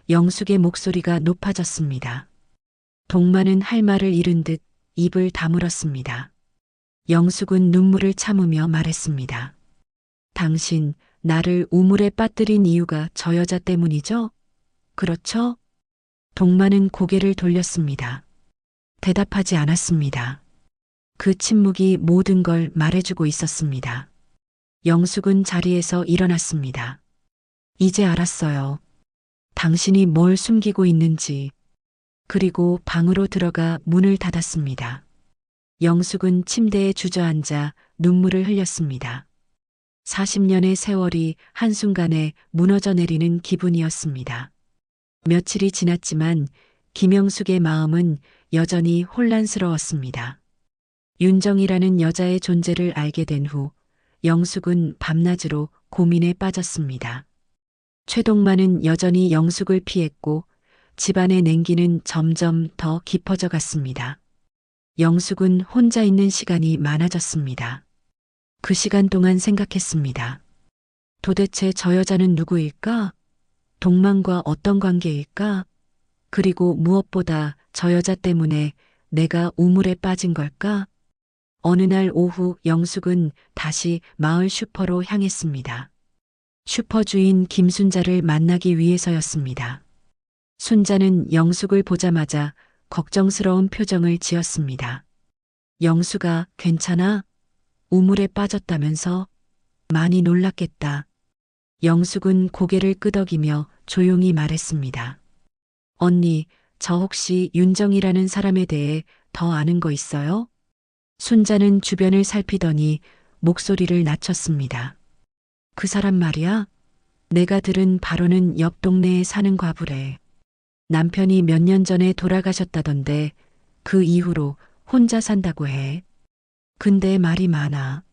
영숙의 목소리가 높아졌습니다. 동만은 할 말을 잃은 듯 입을 다물었습니다. 영숙은 눈물을 참으며 말했습니다. 당신, 나를 우물에 빠뜨린 이유가 저 여자 때문이죠? 그렇죠? 동만은 고개를 돌렸습니다. 대답하지 않았습니다. 그 침묵이 모든 걸 말해주고 있었습니다. 영숙은 자리에서 일어났습니다. 이제 알았어요. 당신이 뭘 숨기고 있는지. 그리고 방으로 들어가 문을 닫았습니다. 영숙은 침대에 주저앉아 눈물을 흘렸습니다. 40년의 세월이 한순간에 무너져 내리는 기분이었습니다. 며칠이 지났지만 김영숙의 마음은 여전히 혼란스러웠습니다. 윤정이라는 여자의 존재를 알게 된 후 영숙은 밤낮으로 고민에 빠졌습니다. 최동만은 여전히 영숙을 피했고 집안의 냉기는 점점 더 깊어져 갔습니다. 영숙은 혼자 있는 시간이 많아졌습니다. 그 시간 동안 생각했습니다. 도대체 저 여자는 누구일까? 동만과 어떤 관계일까? 그리고 무엇보다 저 여자 때문에 내가 우물에 빠진 걸까? 어느 날 오후 영숙은 다시 마을 슈퍼로 향했습니다. 슈퍼 주인 김순자를 만나기 위해서였습니다. 순자는 영숙을 보자마자 걱정스러운 표정을 지었습니다. 영숙아, 괜찮아? 우물에 빠졌다면서? 많이 놀랐겠다. 영숙은 고개를 끄덕이며 조용히 말했습니다. 언니, 저 혹시 윤정이라는 사람에 대해 더 아는 거 있어요? 순자는 주변을 살피더니 목소리를 낮췄습니다. 그 사람 말이야? 내가 들은 바로는 옆 동네에 사는 과부래. 남편이 몇 년 전에 돌아가셨다던데 그 이후로 혼자 산다고 해. 근데 말이 많아.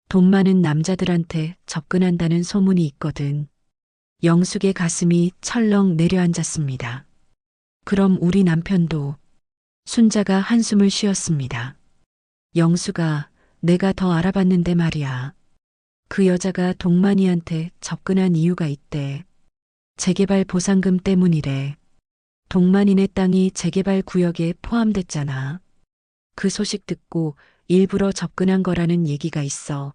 돈 많은 남자들한테 접근한다는 소문이 있거든. 영숙의 가슴이 철렁 내려앉았습니다. 그럼 우리 남편도. 순자가 한숨을 쉬었습니다. 영수가 내가 더 알아봤는데 말이야. 그 여자가 동만이한테 접근한 이유가 있대. 재개발 보상금 때문이래. 동만이네 땅이 재개발 구역에 포함됐잖아. 그 소식 듣고 일부러 접근한 거라는 얘기가 있어.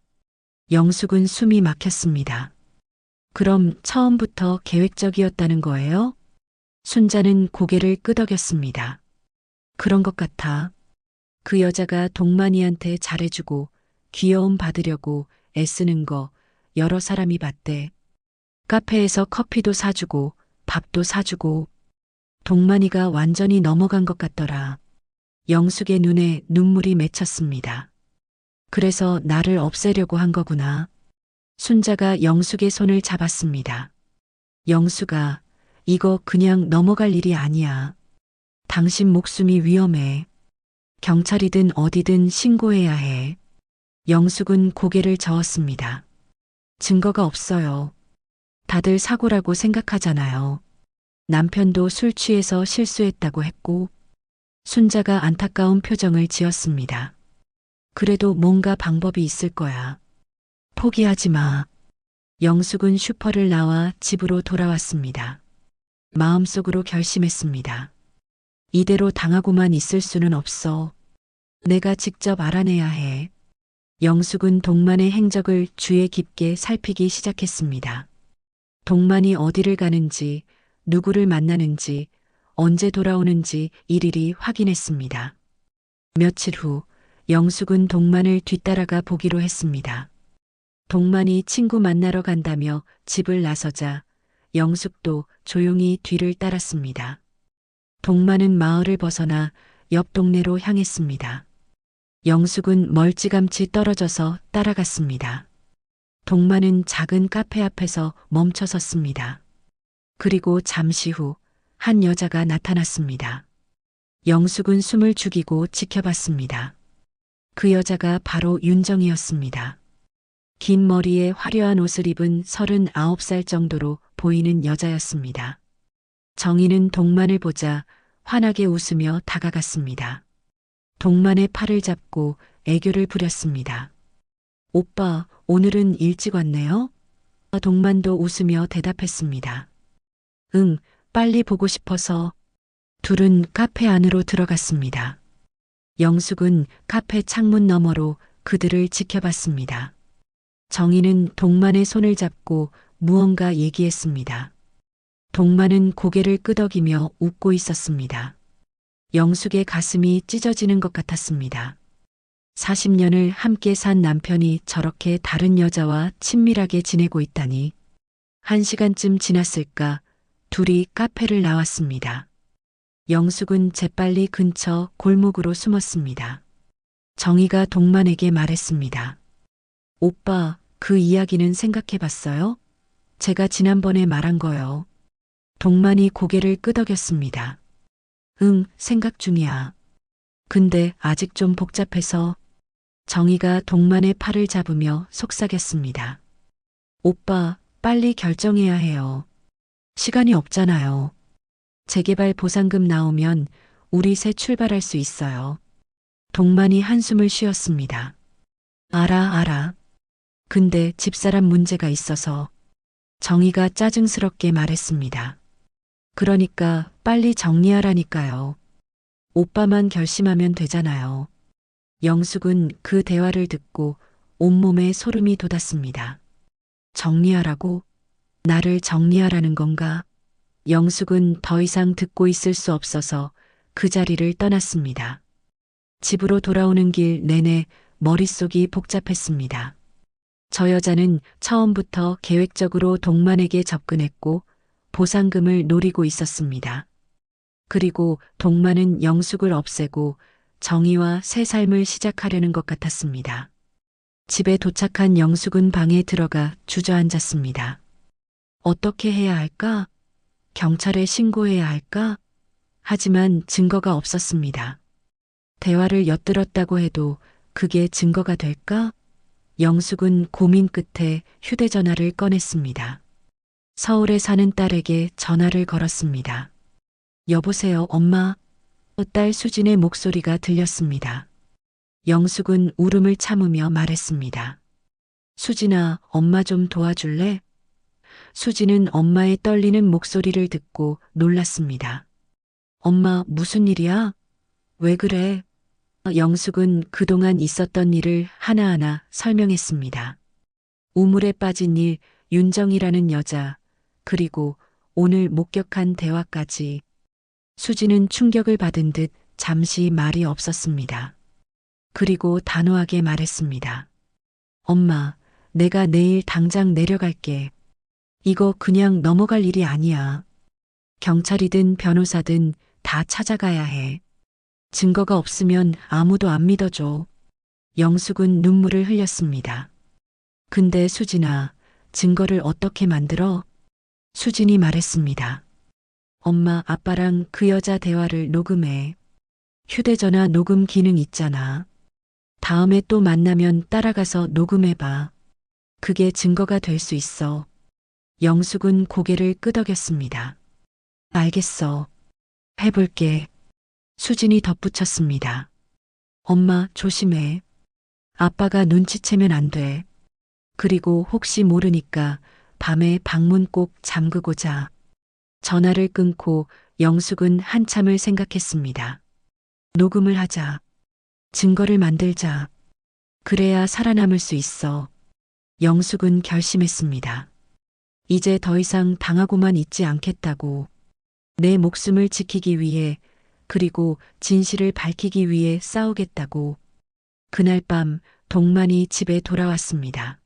영숙은 숨이 막혔습니다. 그럼 처음부터 계획적이었다는 거예요? 순자는 고개를 끄덕였습니다. 그런 것 같아. 그 여자가 동만이한테 잘해주고 귀여움 받으려고 애쓰는 거 여러 사람이 봤대. 카페에서 커피도 사주고 밥도 사주고. 동만이가 완전히 넘어간 것 같더라. 영숙의 눈에 눈물이 맺혔습니다. 그래서 나를 없애려고 한 거구나. 순자가 영숙의 손을 잡았습니다. 영숙아, 이거 그냥 넘어갈 일이 아니야. 당신 목숨이 위험해. 경찰이든 어디든 신고해야 해. 영숙은 고개를 저었습니다. 증거가 없어요. 다들 사고라고 생각하잖아요. 남편도 술 취해서 실수했다고 했고. 순자가 안타까운 표정을 지었습니다. 그래도 뭔가 방법이 있을 거야. 포기하지 마. 영숙은 슈퍼를 나와 집으로 돌아왔습니다. 마음속으로 결심했습니다. 이대로 당하고만 있을 수는 없어. 내가 직접 알아내야 해. 영숙은 동만의 행적을 주의 깊게 살피기 시작했습니다. 동만이 어디를 가는지, 누구를 만나는지, 언제 돌아오는지 일일이 확인했습니다. 며칠 후 영숙은 동만을 뒤따라가 보기로 했습니다. 동만이 친구 만나러 간다며 집을 나서자 영숙도 조용히 뒤를 따랐습니다. 동만은 마을을 벗어나 옆 동네로 향했습니다. 영숙은 멀찌감치 떨어져서 따라갔습니다. 동만은 작은 카페 앞에서 멈춰 섰습니다. 그리고 잠시 후 한 여자가 나타났습니다. 영숙은 숨을 죽이고 지켜봤습니다. 그 여자가 바로 윤정이었습니다. 긴 머리에 화려한 옷을 입은 39살 정도로 보이는 여자였습니다. 정희는 동만을 보자 환하게 웃으며 다가갔습니다. 동만의 팔을 잡고 애교를 부렸습니다. 오빠, 오늘은 일찍 왔네요? 동만도 웃으며 대답했습니다. 응, 빨리 보고 싶어서. 둘은 카페 안으로 들어갔습니다. 영숙은 카페 창문 너머로 그들을 지켜봤습니다. 정희는 동만의 손을 잡고 무언가 얘기했습니다. 동만은 고개를 끄덕이며 웃고 있었습니다. 영숙의 가슴이 찢어지는 것 같았습니다. 40년을 함께 산 남편이 저렇게 다른 여자와 친밀하게 지내고 있다니. 1시간쯤 지났을까 둘이 카페를 나왔습니다. 영숙은 재빨리 근처 골목으로 숨었습니다. 정희가 동만에게 말했습니다. 오빠, 그 이야기는 생각해봤어요? 제가 지난번에 말한 거요. 동만이 고개를 끄덕였습니다. 응, 생각 중이야. 근데 아직 좀 복잡해서. 정희가 동만의 팔을 잡으며 속삭였습니다. 오빠, 빨리 결정해야 해요. 시간이 없잖아요. 재개발 보상금 나오면 우리 새 출발할 수 있어요. 동만이 한숨을 쉬었습니다. 알아. 근데 집사람 문제가 있어서. 정희가 짜증스럽게 말했습니다. 그러니까 빨리 정리하라니까요. 오빠만 결심하면 되잖아요. 영숙은 그 대화를 듣고 온몸에 소름이 돋았습니다. 정리하라고? 나를 정리하라는 건가? 영숙은 더 이상 듣고 있을 수 없어서 그 자리를 떠났습니다. 집으로 돌아오는 길 내내 머릿속이 복잡했습니다. 저 여자는 처음부터 계획적으로 동만에게 접근했고 보상금을 노리고 있었습니다. 그리고 동만은 영숙을 없애고 정의와 새 삶을 시작하려는 것 같았습니다. 집에 도착한 영숙은 방에 들어가 주저앉았습니다. 어떻게 해야 할까? 경찰에 신고해야 할까? 하지만 증거가 없었습니다. 대화를 엿들었다고 해도 그게 증거가 될까? 영숙은 고민 끝에 휴대전화를 꺼냈습니다. 서울에 사는 딸에게 전화를 걸었습니다. 여보세요, 엄마. 딸 수진의 목소리가 들렸습니다. 영숙은 울음을 참으며 말했습니다. 수진아, 엄마 좀 도와줄래? 수진은 엄마의 떨리는 목소리를 듣고 놀랐습니다. 엄마, 무슨 일이야? 왜 그래? 영숙은 그동안 있었던 일을 하나하나 설명했습니다. 우물에 빠진 일, 윤정이라는 여자, 그리고 오늘 목격한 대화까지. 수진은 충격을 받은 듯 잠시 말이 없었습니다. 그리고 단호하게 말했습니다. 엄마, 내가 내일 당장 내려갈게. 이거 그냥 넘어갈 일이 아니야. 경찰이든 변호사든 다 찾아가야 해. 증거가 없으면 아무도 안 믿어줘. 영숙은 눈물을 흘렸습니다. 근데 수진아, 증거를 어떻게 만들어? 수진이 말했습니다. 엄마, 아빠랑 그 여자 대화를 녹음해. 휴대전화 녹음 기능 있잖아. 다음에 또 만나면 따라가서 녹음해봐. 그게 증거가 될 수 있어. 영숙은 고개를 끄덕였습니다. 알겠어. 해볼게. 수진이 덧붙였습니다. 엄마, 조심해. 아빠가 눈치채면 안 돼. 그리고 혹시 모르니까 밤에 방문 꼭 잠그고 자. 전화를 끊고 영숙은 한참을 생각했습니다. 녹음을 하자. 증거를 만들자. 그래야 살아남을 수 있어. 영숙은 결심했습니다. 이제 더 이상 당하고만 있지 않겠다고. 내 목숨을 지키기 위해, 그리고 진실을 밝히기 위해 싸우겠다고. 그날 밤 동만이 집에 돌아왔습니다.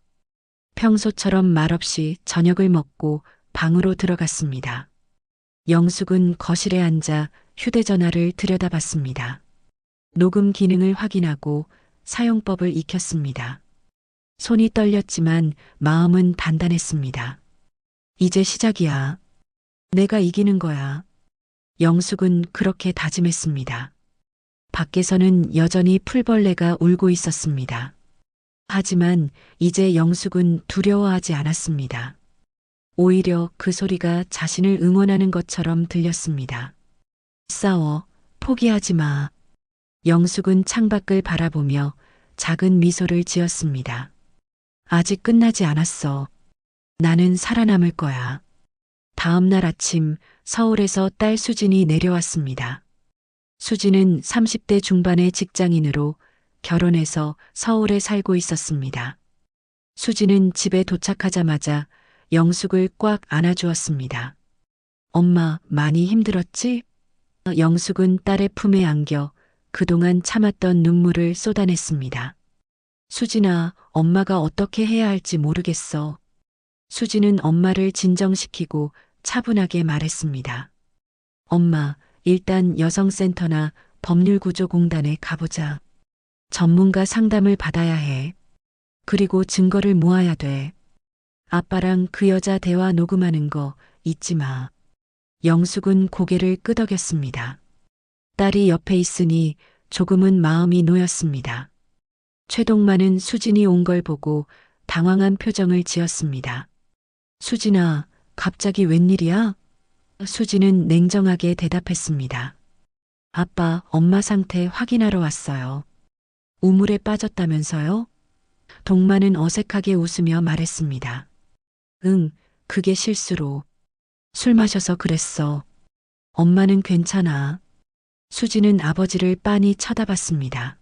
평소처럼 말없이 저녁을 먹고 방으로 들어갔습니다. 영숙은 거실에 앉아 휴대전화를 들여다봤습니다. 녹음 기능을 확인하고 사용법을 익혔습니다. 손이 떨렸지만 마음은 단단했습니다. 이제 시작이야. 내가 이기는 거야. 영숙은 그렇게 다짐했습니다. 밖에서는 여전히 풀벌레가 울고 있었습니다. 하지만 이제 영숙은 두려워하지 않았습니다. 오히려 그 소리가 자신을 응원하는 것처럼 들렸습니다. 싸워, 포기하지 마. 영숙은 창밖을 바라보며 작은 미소를 지었습니다. 아직 끝나지 않았어. 나는 살아남을 거야. 다음 날 아침 서울에서 딸 수진이 내려왔습니다. 수진은 30대 중반의 직장인으로 결혼해서 서울에 살고 있었습니다. 수진은 집에 도착하자마자 영숙을 꽉 안아주었습니다. 엄마, 많이 힘들었지? 영숙은 딸의 품에 안겨 그동안 참았던 눈물을 쏟아냈습니다. 수진아, 엄마가 어떻게 해야 할지 모르겠어. 수진은 엄마를 진정시키고 차분하게 말했습니다. 엄마, 일단 여성센터나 법률구조공단에 가보자. 전문가 상담을 받아야 해. 그리고 증거를 모아야 돼. 아빠랑 그 여자 대화 녹음하는 거 잊지 마. 영숙은 고개를 끄덕였습니다. 딸이 옆에 있으니 조금은 마음이 놓였습니다. 최동만은 수진이 온 걸 보고 당황한 표정을 지었습니다. 수진아, 갑자기 웬일이야? 수진은 냉정하게 대답했습니다. 아빠, 엄마 상태 확인하러 왔어요. 우물에 빠졌다면서요? 동만은 어색하게 웃으며 말했습니다. 응, 그게 실수로. 술 마셔서 그랬어. 엄마는 괜찮아. 수진은 아버지를 빤히 쳐다봤습니다.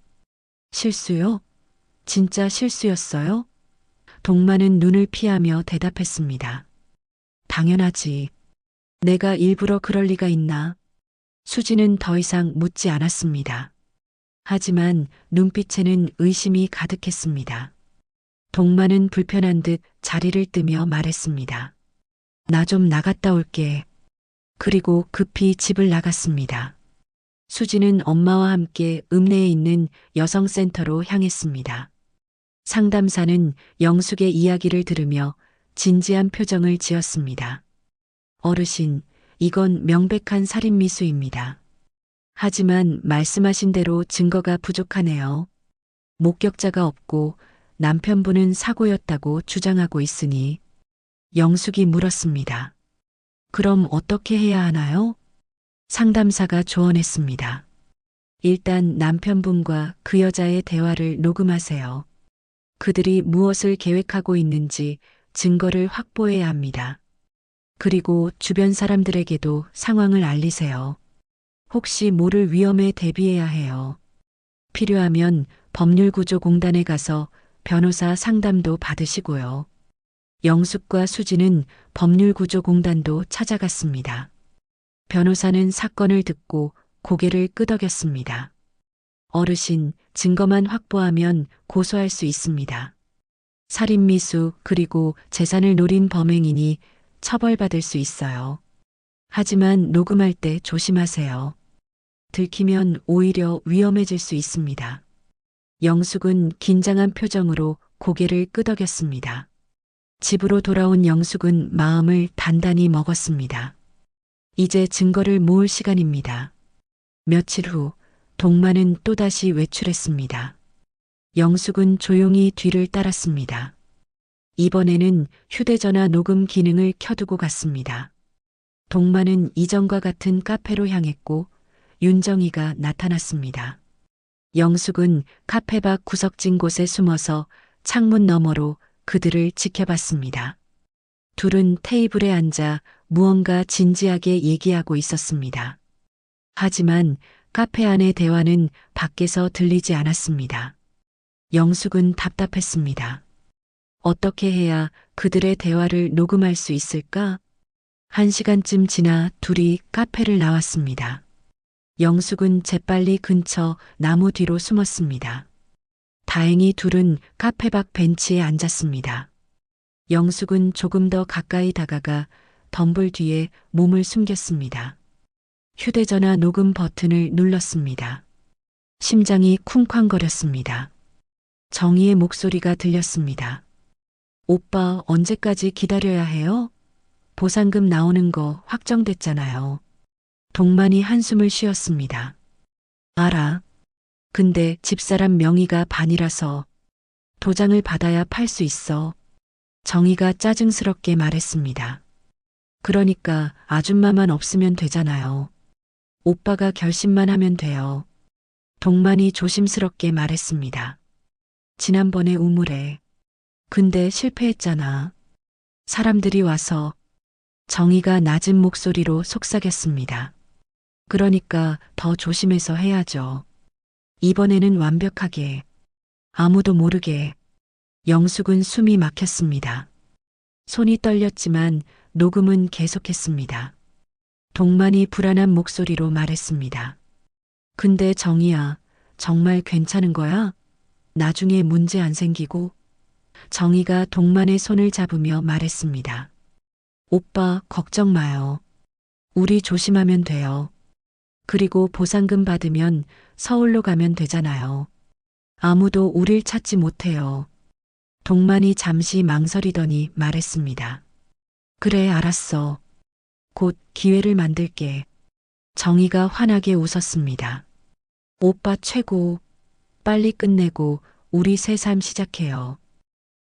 실수요? 진짜 실수였어요? 동만은 눈을 피하며 대답했습니다. 당연하지. 내가 일부러 그럴 리가 있나? 수진은 더 이상 묻지 않았습니다. 하지만 눈빛에는 의심이 가득했습니다. 동만은 불편한 듯 자리를 뜨며 말했습니다. 나 좀 나갔다 올게. 그리고 급히 집을 나갔습니다. 수진은 엄마와 함께 읍내에 있는 여성센터로 향했습니다. 상담사는 영숙의 이야기를 들으며 진지한 표정을 지었습니다. 어르신, 이건 명백한 살인미수입니다. 하지만 말씀하신 대로 증거가 부족하네요. 목격자가 없고 남편분은 사고였다고 주장하고 있으니 영숙이 물었습니다. 그럼 어떻게 해야 하나요? 상담사가 조언했습니다. 일단 남편분과 그 여자의 대화를 녹음하세요. 그들이 무엇을 계획하고 있는지 증거를 확보해야 합니다. 그리고 주변 사람들에게도 상황을 알리세요. 혹시 모를 위험에 대비해야 해요. 필요하면 법률구조공단에 가서 변호사 상담도 받으시고요. 영숙과 수지는 법률구조공단도 찾아갔습니다. 변호사는 사건을 듣고 고개를 끄덕였습니다. 어르신, 증거만 확보하면 고소할 수 있습니다. 살인미수 그리고 재산을 노린 범행이니 처벌받을 수 있어요. 하지만 녹음할 때 조심하세요. 들키면 오히려 위험해질 수 있습니다. 영숙은 긴장한 표정으로 고개를 끄덕였습니다. 집으로 돌아온 영숙은 마음을 단단히 먹었습니다. 이제 증거를 모을 시간입니다. 며칠 후 동만은 또다시 외출했습니다. 영숙은 조용히 뒤를 따랐습니다. 이번에는 휴대전화 녹음 기능을 켜두고 갔습니다. 동만은 이전과 같은 카페로 향했고 윤정이가 나타났습니다. 영숙은 카페 밖 구석진 곳에 숨어서 창문 너머로 그들을 지켜봤습니다. 둘은 테이블에 앉아 무언가 진지하게 얘기하고 있었습니다. 하지만 카페 안의 대화는 밖에서 들리지 않았습니다. 영숙은 답답했습니다. 어떻게 해야 그들의 대화를 녹음할 수 있을까? 1시간쯤 지나 둘이 카페를 나왔습니다. 영숙은 재빨리 근처 나무 뒤로 숨었습니다. 다행히 둘은 카페 밖 벤치에 앉았습니다. 영숙은 조금 더 가까이 다가가 덤불 뒤에 몸을 숨겼습니다. 휴대전화 녹음 버튼을 눌렀습니다. 심장이 쿵쾅거렸습니다. 정희의 목소리가 들렸습니다. 오빠 언제까지 기다려야 해요? 보상금 나오는 거 확정됐잖아요. 동만이 한숨을 쉬었습니다. 알아. 근데 집사람 명의가 반이라서 도장을 받아야 팔 수 있어. 정희가 짜증스럽게 말했습니다. 그러니까 아줌마만 없으면 되잖아요. 오빠가 결심만 하면 돼요. 동만이 조심스럽게 말했습니다. 지난번에 우물에. 근데 실패했잖아. 사람들이 와서. 정희가 낮은 목소리로 속삭였습니다. 그러니까 더 조심해서 해야죠. 이번에는 완벽하게. 아무도 모르게. 영숙은 숨이 막혔습니다. 손이 떨렸지만 녹음은 계속했습니다. 동만이 불안한 목소리로 말했습니다. 근데 정희야, 정말 괜찮은 거야? 나중에 문제 안 생기고? 정희가 동만의 손을 잡으며 말했습니다. 오빠, 걱정 마요. 우리 조심하면 돼요. 그리고 보상금 받으면 서울로 가면 되잖아요. 아무도 우릴 찾지 못해요. 동만이 잠시 망설이더니 말했습니다. 그래, 알았어. 곧 기회를 만들게. 정희가 환하게 웃었습니다. 오빠 최고. 빨리 끝내고 우리 새 삶 시작해요.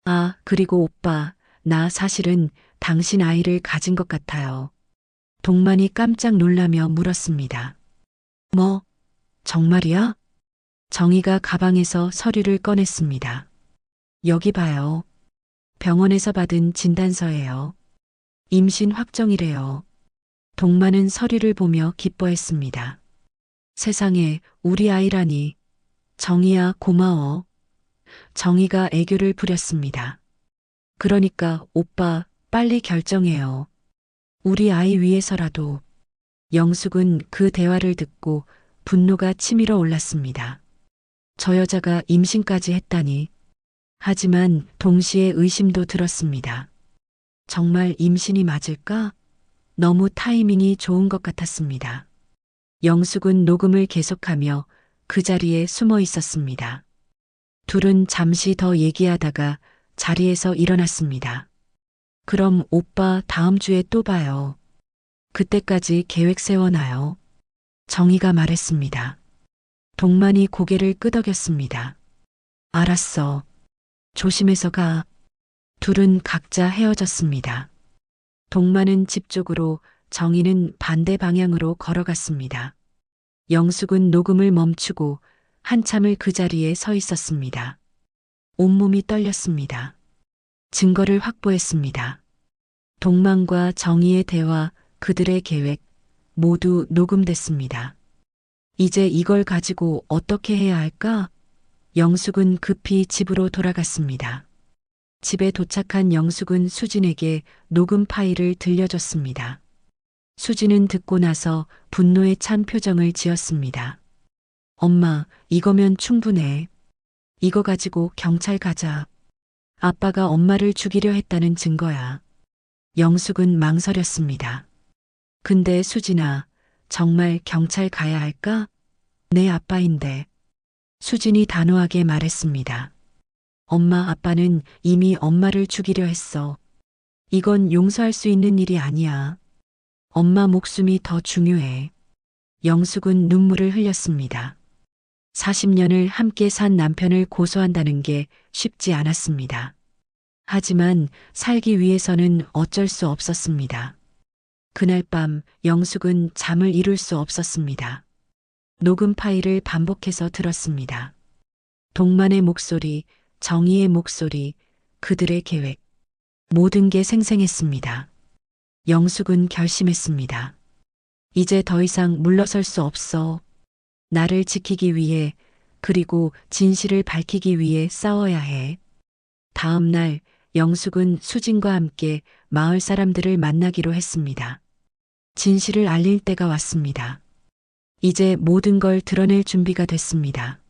아, 그리고 오빠, 나 사실은 당신 아이를 가진 것 같아요. 동만이 깜짝 놀라며 물었습니다. 뭐, 정말이야? 정희가 가방에서 서류를 꺼냈습니다. 여기 봐요. 병원에서 받은 진단서예요. 임신 확정이래요. 동만은 서류를 보며 기뻐했습니다. 세상에, 우리 아이라니. 정희야, 고마워. 정희가 애교를 부렸습니다. 그러니까 오빠 빨리 결정해요. 우리 아이 위해서라도. 영숙은 그 대화를 듣고 분노가 치밀어 올랐습니다. 저 여자가 임신까지 했다니. 하지만 동시에 의심도 들었습니다. 정말 임신이 맞을까? 너무 타이밍이 좋은 것 같았습니다. 영숙은 녹음을 계속하며 그 자리에 숨어 있었습니다. 둘은 잠시 더 얘기하다가 자리에서 일어났습니다. 그럼 오빠 다음 주에 또 봐요. 그때까지 계획 세워놔요. 정희가 말했습니다. 동만이 고개를 끄덕였습니다. 알았어. 조심해서 가. 둘은 각자 헤어졌습니다. 동만은 집 쪽으로, 정희는 반대 방향으로 걸어갔습니다. 영숙은 녹음을 멈추고 한참을 그 자리에 서 있었습니다. 온몸이 떨렸습니다. 증거를 확보했습니다. 동만과 정희의 대화, 그들의 계획, 모두 녹음됐습니다. 이제 이걸 가지고 어떻게 해야 할까? 영숙은 급히 집으로 돌아갔습니다. 집에 도착한 영숙은 수진에게 녹음 파일을 들려줬습니다. 수진은 듣고 나서 분노에 찬 표정을 지었습니다. 엄마, 이거면 충분해. 이거 가지고 경찰 가자. 아빠가 엄마를 죽이려 했다는 증거야. 영숙은 망설였습니다. 근데 수진아, 정말 경찰 가야 할까? 내 아빠인데. 수진이 단호하게 말했습니다. 엄마, 아빠는 이미 엄마를 죽이려 했어. 이건 용서할 수 있는 일이 아니야. 엄마 목숨이 더 중요해. 영숙은 눈물을 흘렸습니다. 40년을 함께 산 남편을 고소한다는 게 쉽지 않았습니다. 하지만 살기 위해서는 어쩔 수 없었습니다. 그날 밤 영숙은 잠을 이룰 수 없었습니다. 녹음 파일을 반복해서 들었습니다. 동만의 목소리, 정희의 목소리, 그들의 계획. 모든 게 생생했습니다. 영숙은 결심했습니다. 이제 더 이상 물러설 수 없어. 나를 지키기 위해, 그리고 진실을 밝히기 위해 싸워야 해. 다음 날 영숙은 수진과 함께 마을 사람들을 만나기로 했습니다. 진실을 알릴 때가 왔습니다. 이제 모든 걸 드러낼 준비가 됐습니다.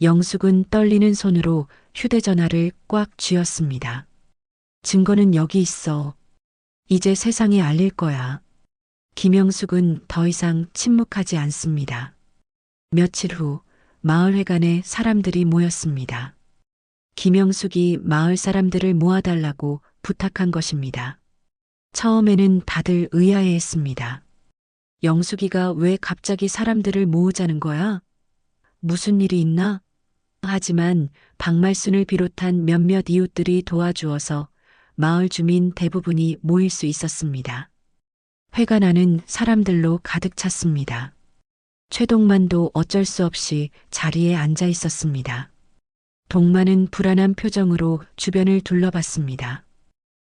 영숙은 떨리는 손으로 휴대전화를 꽉 쥐었습니다. 증거는 여기 있어. 이제 세상에 알릴 거야. 김영숙은 더 이상 침묵하지 않습니다. 며칠 후 마을회관에 사람들이 모였습니다. 김영숙이 마을 사람들을 모아달라고 부탁한 것입니다. 처음에는 다들 의아해했습니다. 영숙이가 왜 갑자기 사람들을 모으자는 거야? 무슨 일이 있나? 하지만 박말순을 비롯한 몇몇 이웃들이 도와주어서 마을 주민 대부분이 모일 수 있었습니다. 회관 안은 사람들로 가득 찼습니다. 최동만도 어쩔 수 없이 자리에 앉아 있었습니다. 동만은 불안한 표정으로 주변을 둘러봤습니다.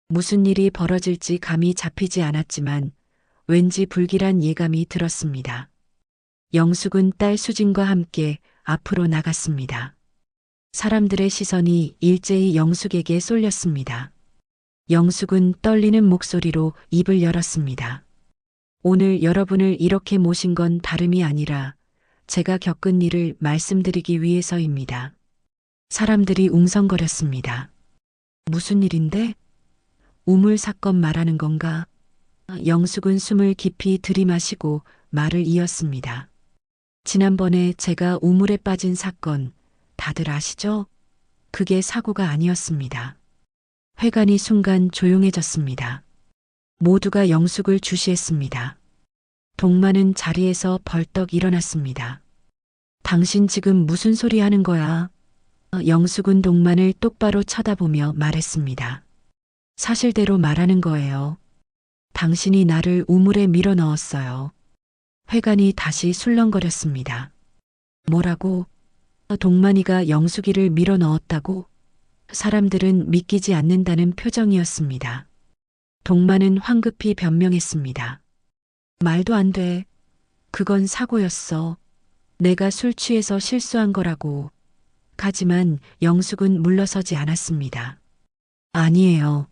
무슨 일이 벌어질지 감이 잡히지 않았지만 왠지 불길한 예감이 들었습니다. 영숙은 딸 수진과 함께 앞으로 나갔습니다. 사람들의 시선이 일제히 영숙에게 쏠렸습니다. 영숙은 떨리는 목소리로 입을 열었습니다. 오늘 여러분을 이렇게 모신 건 다름이 아니라 제가 겪은 일을 말씀드리기 위해서입니다. 사람들이 웅성거렸습니다. 무슨 일인데? 우물 사건 말하는 건가? 영숙은 숨을 깊이 들이마시고 말을 이었습니다. 지난번에 제가 우물에 빠진 사건 다들 아시죠? 그게 사고가 아니었습니다. 회관이 순간 조용해졌습니다. 모두가 영숙을 주시했습니다. 동만은 자리에서 벌떡 일어났습니다. 당신 지금 무슨 소리 하는 거야? 영숙은 동만을 똑바로 쳐다보며 말했습니다. 사실대로 말하는 거예요. 당신이 나를 우물에 밀어 넣었어요. 회관이 다시 술렁거렸습니다. 뭐라고? 동만이가 영숙이를 밀어 넣었다고? 사람들은 믿기지 않는다는 표정이었습니다. 동만은 황급히 변명했습니다. 말도 안 돼. 그건 사고였어. 내가 술 취해서 실수한 거라고. 하지만 영숙은 물러서지 않았습니다. 아니에요.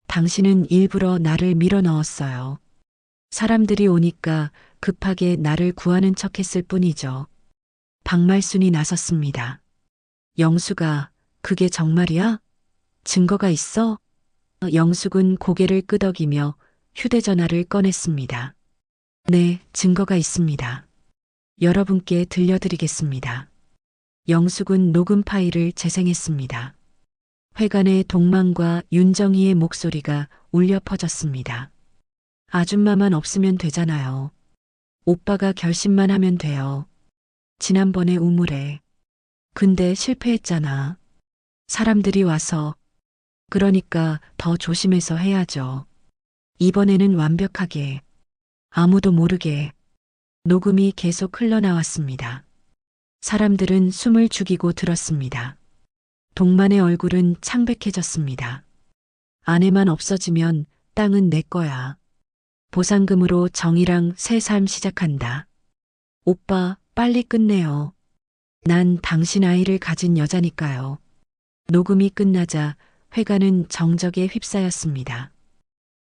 당신은 일부러 나를 밀어 넣었어요. 사람들이 오니까 급하게 나를 구하는 척 했을 뿐이죠. 박말순이 나섰습니다. 영숙아, 그게 정말이야? 증거가 있어? 영숙은 고개를 끄덕이며 휴대전화를 꺼냈습니다. 네, 증거가 있습니다. 여러분께 들려드리겠습니다. 영숙은 녹음 파일을 재생했습니다. 회관에 동만과 윤정희의 목소리가 울려 퍼졌습니다. 아줌마만 없으면 되잖아요. 오빠가 결심만 하면 돼요. 지난번에 우물에 근데 실패했잖아. 사람들이 와서. 그러니까 더 조심해서 해야죠. 이번에는 완벽하게. 아무도 모르게. 녹음이 계속 흘러나왔습니다. 사람들은 숨을 죽이고 들었습니다. 동만의 얼굴은 창백해졌습니다. 아내만 없어지면 땅은 내 거야. 보상금으로 정이랑 새 삶 시작한다. 오빠, 빨리 끝내요. 난 당신 아이를 가진 여자니까요. 녹음이 끝나자 회관은 정적에 휩싸였습니다.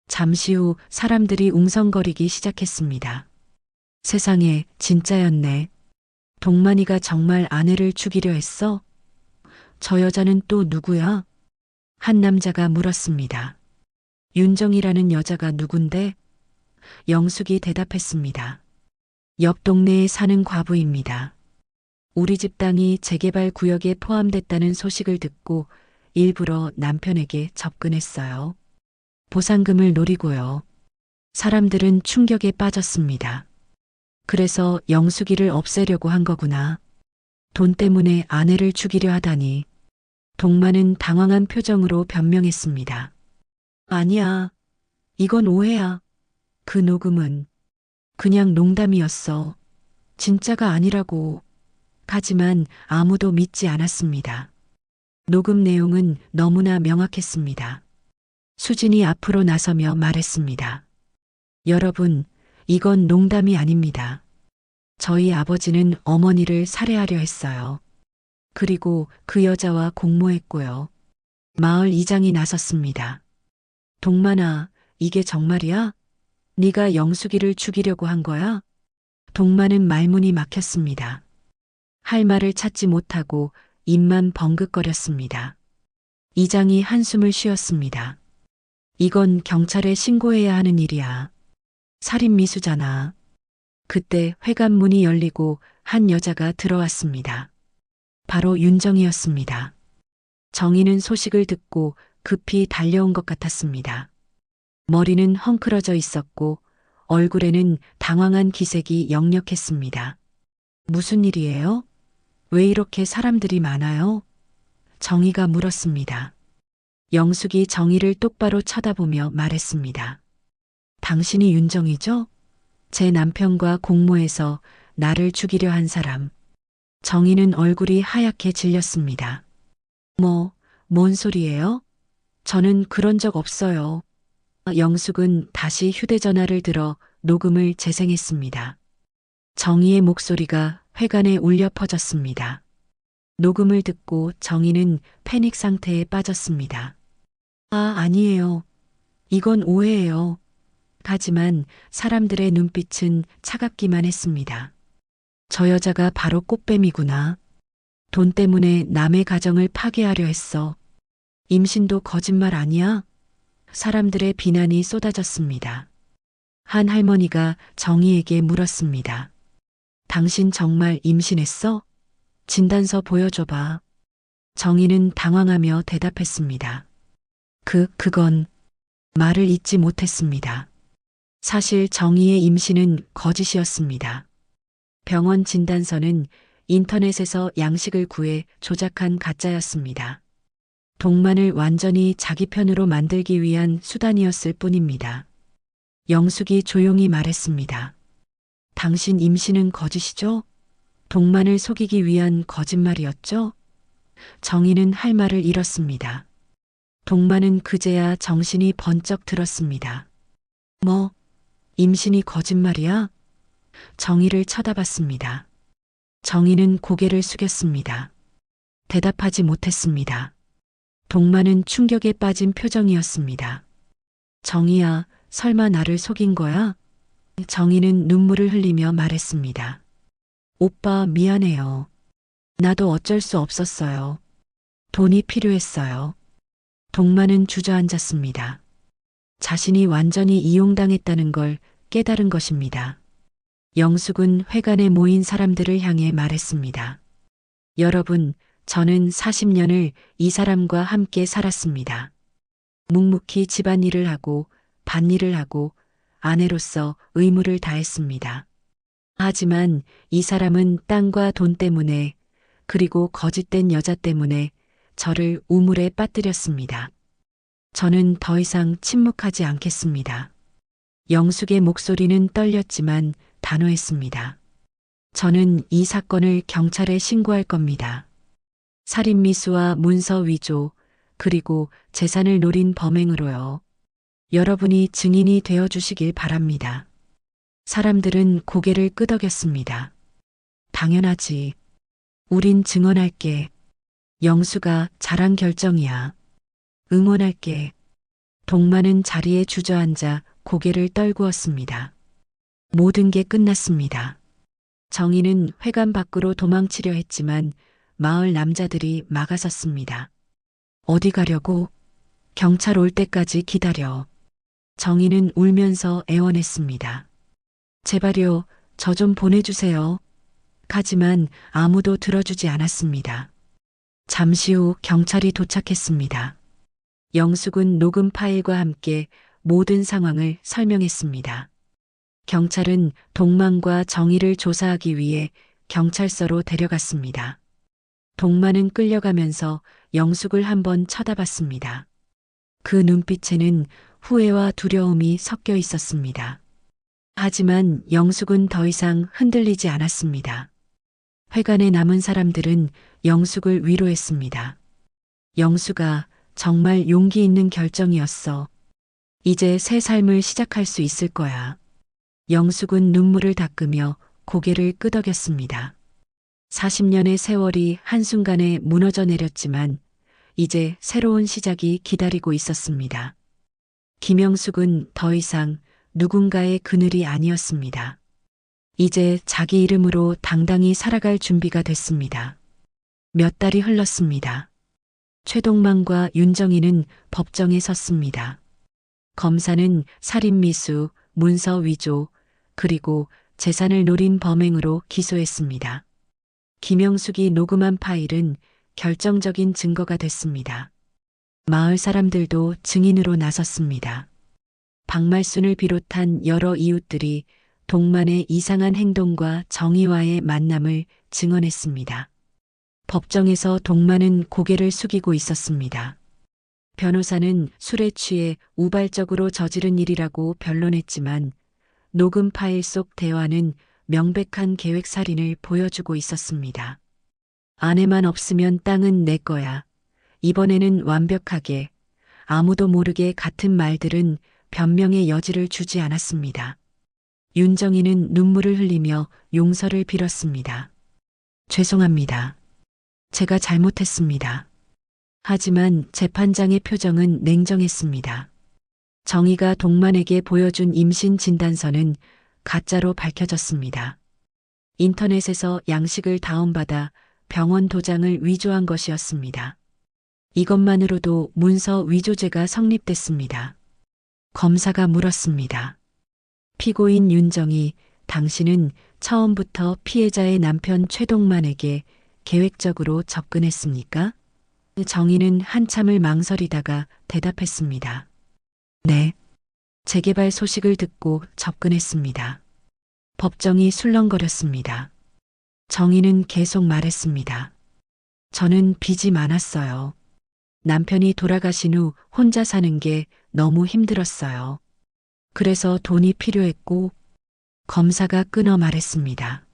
잠시 후 사람들이 웅성거리기 시작했습니다. 세상에, 진짜였네. 동만이가 정말 아내를 죽이려 했어? 저 여자는 또 누구야? 한 남자가 물었습니다. 윤정이라는 여자가 누군데? 영숙이 대답했습니다. 옆 동네에 사는 과부입니다. 우리 집 땅이 재개발 구역에 포함됐다는 소식을 듣고 일부러 남편에게 접근했어요. 보상금을 노리고요. 사람들은 충격에 빠졌습니다. 그래서 영숙이를 없애려고 한 거구나. 돈 때문에 아내를 죽이려 하다니. 동만은 당황한 표정으로 변명했습니다. 아니야. 이건 오해야. 그 녹음은 그냥 농담이었어. 진짜가 아니라고. 하지만 아무도 믿지 않았습니다. 녹음 내용은 너무나 명확했습니다. 수진이 앞으로 나서며 말했습니다. 여러분, 이건 농담이 아닙니다. 저희 아버지는 어머니를 살해하려 했어요. 그리고 그 여자와 공모했고요. 마을 이장이 나섰습니다. 동만아, 이게 정말이야? 네가 영숙이를 죽이려고 한 거야? 동만은 말문이 막혔습니다. 할 말을 찾지 못하고 입만 벙긋거렸습니다. 이장이 한숨을 쉬었습니다. 이건 경찰에 신고해야 하는 일이야. 살인 미수잖아. 그때 회관 문이 열리고 한 여자가 들어왔습니다. 바로 윤정이었습니다. 정희는 소식을 듣고 급히 달려온 것 같았습니다. 머리는 헝클어져 있었고 얼굴에는 당황한 기색이 역력했습니다. 무슨 일이에요? 왜 이렇게 사람들이 많아요? 정희가 물었습니다. 영숙이 정희를 똑바로 쳐다보며 말했습니다. 당신이 윤정이죠? 제 남편과 공모해서 나를 죽이려 한 사람. 정희는 얼굴이 하얗게 질렸습니다. 뭔 소리예요? 저는 그런 적 없어요. 영숙은 다시 휴대전화를 들어 녹음을 재생했습니다. 정희의 목소리가 회관에 울려 퍼졌습니다. 녹음을 듣고 정희는 패닉 상태에 빠졌습니다. 아니에요. 이건 오해예요. 하지만 사람들의 눈빛은 차갑기만 했습니다. 저 여자가 바로 꽃뱀이구나. 돈 때문에 남의 가정을 파괴하려 했어. 임신도 거짓말 아니야? 사람들의 비난이 쏟아졌습니다. 한 할머니가 정희에게 물었습니다. 당신 정말 임신했어? 진단서 보여줘봐. 정희는 당황하며 대답했습니다. 그건 말을 잇지 못했습니다. 사실 정희의 임신은 거짓이었습니다. 병원 진단서는 인터넷에서 양식을 구해 조작한 가짜였습니다. 동만을 완전히 자기 편으로 만들기 위한 수단이었을 뿐입니다. 영숙이 조용히 말했습니다. 당신 임신은 거짓이죠? 동만을 속이기 위한 거짓말이었죠? 정희는 할 말을 잃었습니다. 동만은 그제야 정신이 번쩍 들었습니다. 임신이 거짓말이야? 정희를 쳐다봤습니다. 정희는 고개를 숙였습니다. 대답하지 못했습니다. 동만은 충격에 빠진 표정이었습니다. 정희야, 설마 나를 속인 거야? 정희는 눈물을 흘리며 말했습니다. 오빠, 미안해요. 나도 어쩔 수 없었어요. 돈이 필요했어요. 동만은 주저앉았습니다. 자신이 완전히 이용당했다는 걸 깨달은 것입니다. 영숙은 회관에 모인 사람들을 향해 말했습니다. 여러분, 저는 40년을 이 사람과 함께 살았습니다. 묵묵히 집안일을 하고 밭일을 하고 아내로서 의무를 다했습니다. 하지만 이 사람은 땅과 돈 때문에 그리고 거짓된 여자 때문에 저를 우물에 빠뜨렸습니다. 저는 더 이상 침묵하지 않겠습니다. 영숙의 목소리는 떨렸지만 단호했습니다. 저는 이 사건을 경찰에 신고할 겁니다. 살인미수와 문서 위조, 그리고 재산을 노린 범행으로요. 여러분이 증인이 되어 주시길 바랍니다. 사람들은 고개를 끄덕였습니다. 당연하지. 우린 증언할게. 영수가 잘한 결정이야. 응원할게. 동만은 자리에 주저앉아 고개를 떨구었습니다. 모든 게 끝났습니다. 정희는 회관 밖으로 도망치려 했지만 마을 남자들이 막아섰습니다. 어디 가려고? 경찰 올 때까지 기다려. 정희는 울면서 애원했습니다. 제발요, 저 좀 보내주세요. 하지만 아무도 들어주지 않았습니다. 잠시 후 경찰이 도착했습니다. 영숙은 녹음 파일과 함께 모든 상황을 설명했습니다. 경찰은 동만과 정희를 조사하기 위해 경찰서로 데려갔습니다. 동만은 끌려가면서 영숙을 한번 쳐다봤습니다. 그 눈빛에는 후회와 두려움이 섞여 있었습니다. 하지만 영숙은 더 이상 흔들리지 않았습니다. 회관에 남은 사람들은 영숙을 위로했습니다. 영숙아, 정말 용기 있는 결정이었어. 이제 새 삶을 시작할 수 있을 거야. 영숙은 눈물을 닦으며 고개를 끄덕였습니다. 40년의 세월이 한순간에 무너져 내렸지만 이제 새로운 시작이 기다리고 있었습니다. 김영숙은 더 이상 누군가의 그늘이 아니었습니다. 이제 자기 이름으로 당당히 살아갈 준비가 됐습니다. 몇 달이 흘렀습니다. 최동만과 윤정희는 법정에 섰습니다. 검사는 살인미수, 문서 위조, 그리고 재산을 노린 범행으로 기소했습니다. 김영숙이 녹음한 파일은 결정적인 증거가 됐습니다. 마을 사람들도 증인으로 나섰습니다. 박말순을 비롯한 여러 이웃들이 동만의 이상한 행동과 정의와의 만남을 증언했습니다. 법정에서 동만은 고개를 숙이고 있었습니다. 변호사는 술에 취해 우발적으로 저지른 일이라고 변론했지만 녹음 파일 속 대화는 명백한 계획살인을 보여주고 있었습니다. 아내만 없으면 땅은 내 거야. 이번에는 완벽하게, 아무도 모르게 같은 말들은 변명의 여지를 주지 않았습니다. 윤정희는 눈물을 흘리며 용서를 빌었습니다. 죄송합니다. 제가 잘못했습니다. 하지만 재판장의 표정은 냉정했습니다. 정희가 동만에게 보여준 임신 진단서는 가짜로 밝혀졌습니다. 인터넷에서 양식을 다운받아 병원 도장을 위조한 것이었습니다. 이것만으로도 문서 위조죄가 성립됐습니다. 검사가 물었습니다. 피고인 윤정희, 당신은 처음부터 피해자의 남편 최동만에게 계획적으로 접근했습니까? 정희는 한참을 망설이다가 대답했습니다. 네. 재개발 소식을 듣고 접근했습니다. 법정이 술렁거렸습니다. 정희는 계속 말했습니다. 저는 빚이 많았어요. 남편이 돌아가신 후 혼자 사는 게 너무 힘들었어요. 그래서 돈이 필요했고, 검사가 끊어 말했습니다.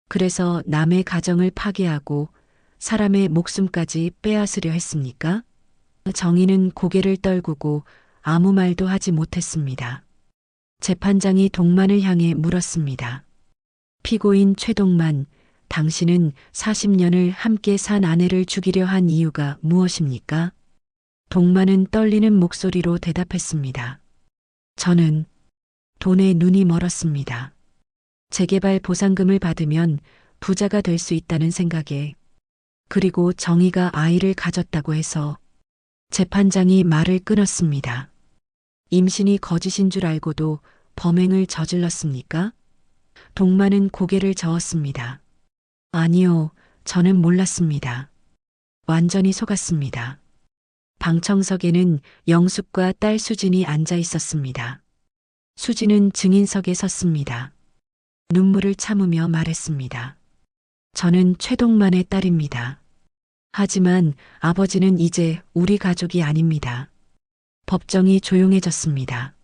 그래서 남의 가정을 파괴하고 사람의 목숨까지 빼앗으려 했습니까? 정희는 고개를 떨구고 아무 말도 하지 못했습니다. 재판장이 동만을 향해 물었습니다. 피고인 최동만, 당신은 40년을 함께 산 아내를 죽이려 한 이유가 무엇입니까? 동만은 떨리는 목소리로 대답했습니다. 저는 돈에 눈이 멀었습니다. 재개발 보상금을 받으면 부자가 될 수 있다는 생각에, 그리고 정희가 아이를 가졌다고 해서. 재판장이 말을 끊었습니다. 임신이 거짓인 줄 알고도 범행을 저질렀습니까? 동만은 고개를 저었습니다. 아니요, 저는 몰랐습니다. 완전히 속았습니다. 방청석에는 영숙과 딸 수진이 앉아 있었습니다. 수진은 증인석에 섰습니다. 눈물을 참으며 말했습니다. 저는 최동만의 딸입니다. 하지만 아버지는 이제 우리 가족이 아닙니다. 법정이 조용해졌습니다.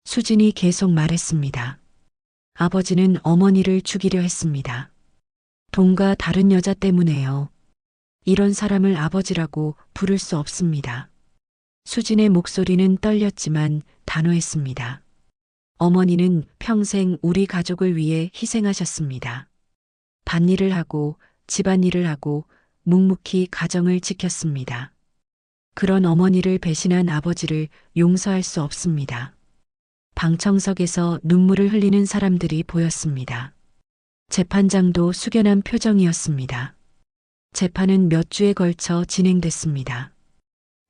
수진이 계속 말했습니다. 아버지는 어머니를 죽이려 했습니다. 돈과 다른 여자 때문에요. 이런 사람을 아버지라고 부를 수 없습니다. 수진의 목소리는 떨렸지만 단호했습니다. 어머니는 평생 우리 가족을 위해 희생하셨습니다. 밭일을 하고 집안일을 하고 묵묵히 가정을 지켰습니다. 그런 어머니를 배신한 아버지를 용서할 수 없습니다. 방청석에서 눈물을 흘리는 사람들이 보였습니다. 재판장도 숙연한 표정이었습니다. 재판은 몇 주에 걸쳐 진행됐습니다.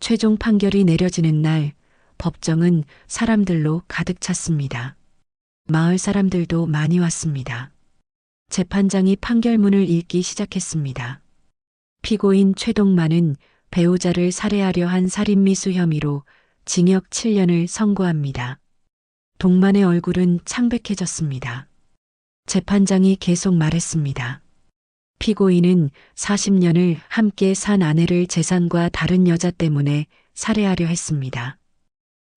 최종 판결이 내려지는 날, 법정은 사람들로 가득 찼습니다. 마을 사람들도 많이 왔습니다. 재판장이 판결문을 읽기 시작했습니다. 피고인 최동만은 배우자를 살해하려 한 살인미수 혐의로 징역 7년을 선고합니다. 동만의 얼굴은 창백해졌습니다. 재판장이 계속 말했습니다. 피고인은 40년을 함께 산 아내를 재산과 다른 여자 때문에 살해하려 했습니다.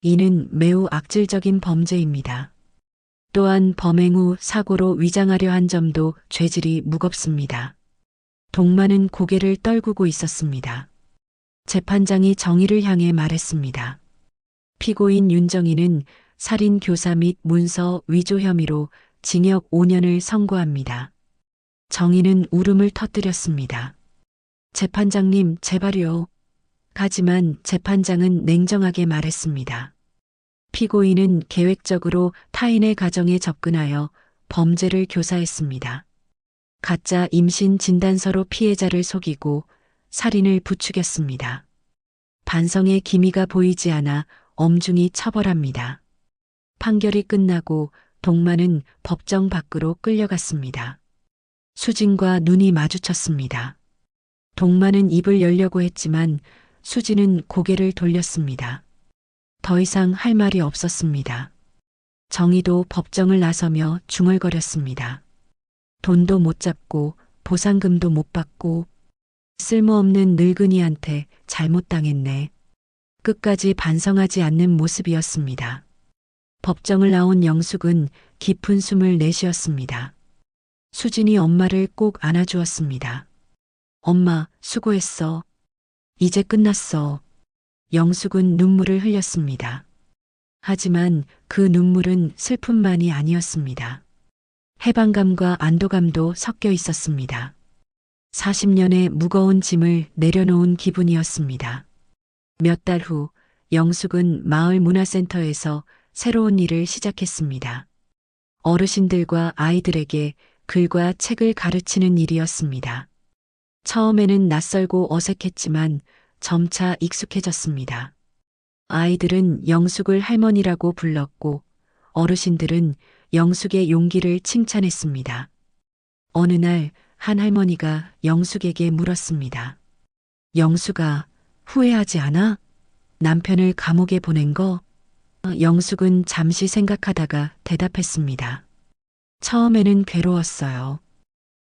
이는 매우 악질적인 범죄입니다. 또한 범행 후 사고로 위장하려 한 점도 죄질이 무겁습니다. 동만은 고개를 떨구고 있었습니다. 재판장이 정의를 향해 말했습니다. 피고인 윤정희는 살인 교사 및 문서 위조 혐의로 징역 5년을 선고합니다. 정의는 울음을 터뜨렸습니다. 재판장님, 제발요. 하지만 재판장은 냉정하게 말했습니다. 피고인은 계획적으로 타인의 가정에 접근하여 범죄를 교사했습니다. 가짜 임신 진단서로 피해자를 속이고 살인을 부추겼습니다. 반성의 기미가 보이지 않아 엄중히 처벌합니다. 판결이 끝나고 동만은 법정 밖으로 끌려갔습니다. 수진과 눈이 마주쳤습니다. 동만은 입을 열려고 했지만 수진은 고개를 돌렸습니다. 더 이상 할 말이 없었습니다. 정의도 법정을 나서며 중얼거렸습니다. 돈도 못 잡고 보상금도 못 받고 쓸모없는 늙은이한테 잘못당했네. 끝까지 반성하지 않는 모습이었습니다. 법정을 나온 영숙은 깊은 숨을 내쉬었습니다. 수진이 엄마를 꼭 안아주었습니다. 엄마, 수고했어. 이제 끝났어. 영숙은 눈물을 흘렸습니다. 하지만 그 눈물은 슬픔만이 아니었습니다. 해방감과 안도감도 섞여 있었습니다. 40년의 무거운 짐을 내려놓은 기분이었습니다. 몇 달 후 영숙은 마을 문화센터에서 새로운 일을 시작했습니다. 어르신들과 아이들에게 글과 책을 가르치는 일이었습니다. 처음에는 낯설고 어색했지만 점차 익숙해졌습니다. 아이들은 영숙을 할머니라고 불렀고 어르신들은 영숙의 용기를 칭찬했습니다. 어느 날 한 할머니가 영숙에게 물었습니다. 영숙아, 후회하지 않아? 남편을 감옥에 보낸 거? 영숙은 잠시 생각하다가 대답했습니다. 처음에는 괴로웠어요.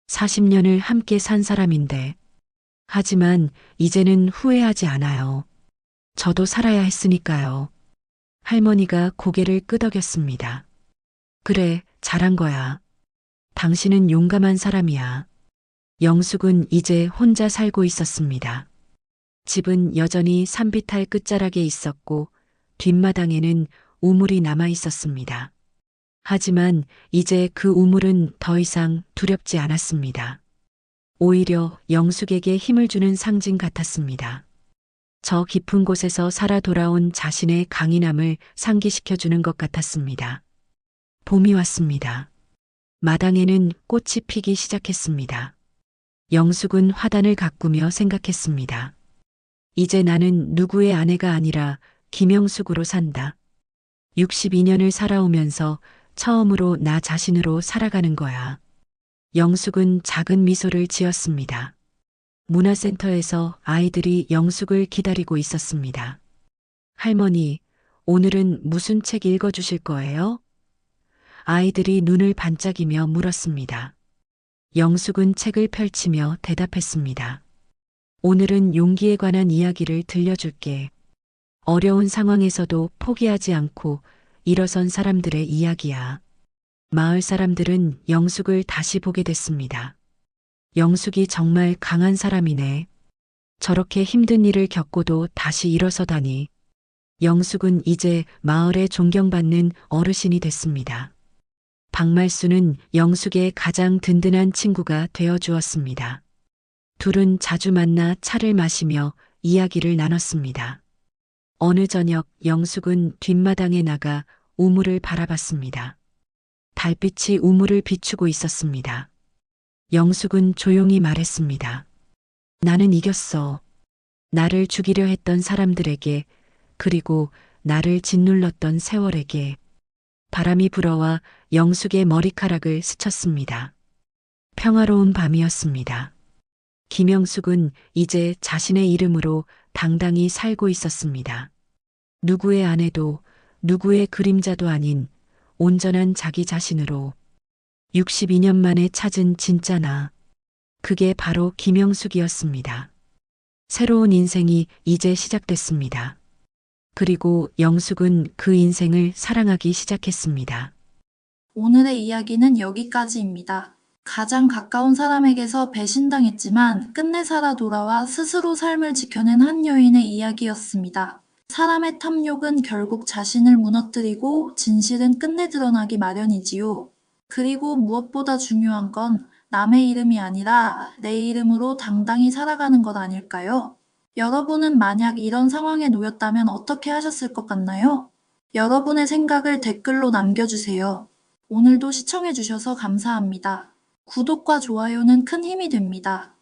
40년을 함께 산 사람인데. 하지만 이제는 후회하지 않아요. 저도 살아야 했으니까요. 할머니가 고개를 끄덕였습니다. 그래, 잘한 거야. 당신은 용감한 사람이야. 영숙은 이제 혼자 살고 있었습니다. 집은 여전히 산비탈 끝자락에 있었고 뒷마당에는 우물이 남아 있었습니다. 하지만 이제 그 우물은 더 이상 두렵지 않았습니다. 오히려 영숙에게 힘을 주는 상징 같았습니다. 저 깊은 곳에서 살아 돌아온 자신의 강인함을 상기시켜주는 것 같았습니다. 봄이 왔습니다. 마당에는 꽃이 피기 시작했습니다. 영숙은 화단을 가꾸며 생각했습니다. 이제 나는 누구의 아내가 아니라 김영숙으로 산다. 62년을 살아오면서 처음으로 나 자신으로 살아가는 거야. 영숙은 작은 미소를 지었습니다. 문화센터에서 아이들이 영숙을 기다리고 있었습니다. 할머니, 오늘은 무슨 책 읽어주실 거예요? 아이들이 눈을 반짝이며 물었습니다. 영숙은 책을 펼치며 대답했습니다. 오늘은 용기에 관한 이야기를 들려줄게. 어려운 상황에서도 포기하지 않고 일어선 사람들의 이야기야. 마을 사람들은 영숙을 다시 보게 됐습니다. 영숙이 정말 강한 사람이네. 저렇게 힘든 일을 겪고도 다시 일어서다니. 영숙은 이제 마을에 존경받는 어르신이 됐습니다. 박말수는 영숙의 가장 든든한 친구가 되어 주었습니다. 둘은 자주 만나 차를 마시며 이야기를 나눴습니다. 어느 저녁 영숙은 뒷마당에 나가 우물을 바라봤습니다. 달빛이 우물을 비추고 있었습니다. 영숙은 조용히 말했습니다. 나는 이겼어. 나를 죽이려 했던 사람들에게, 그리고 나를 짓눌렀던 세월에게. 바람이 불어와 영숙의 머리카락을 스쳤습니다. 평화로운 밤이었습니다. 김영숙은 이제 자신의 이름으로 당당히 살고 있었습니다. 누구의 아내도 누구의 그림자도 아닌 온전한 자기 자신으로 62년 만에 찾은 진짜 나. 그게 바로 김영숙이었습니다. 새로운 인생이 이제 시작됐습니다. 그리고 영숙은 그 인생을 사랑하기 시작했습니다. 오늘의 이야기는 여기까지입니다. 가장 가까운 사람에게서 배신당했지만 끝내 살아 돌아와 스스로 삶을 지켜낸 한 여인의 이야기였습니다. 사람의 탐욕은 결국 자신을 무너뜨리고 진실은 끝내 드러나기 마련이지요. 그리고 무엇보다 중요한 건 남의 이름이 아니라 내 이름으로 당당히 살아가는 것 아닐까요? 여러분은 만약 이런 상황에 놓였다면 어떻게 하셨을 것 같나요? 여러분의 생각을 댓글로 남겨주세요. 오늘도 시청해주셔서 감사합니다. 구독과 좋아요는 큰 힘이 됩니다.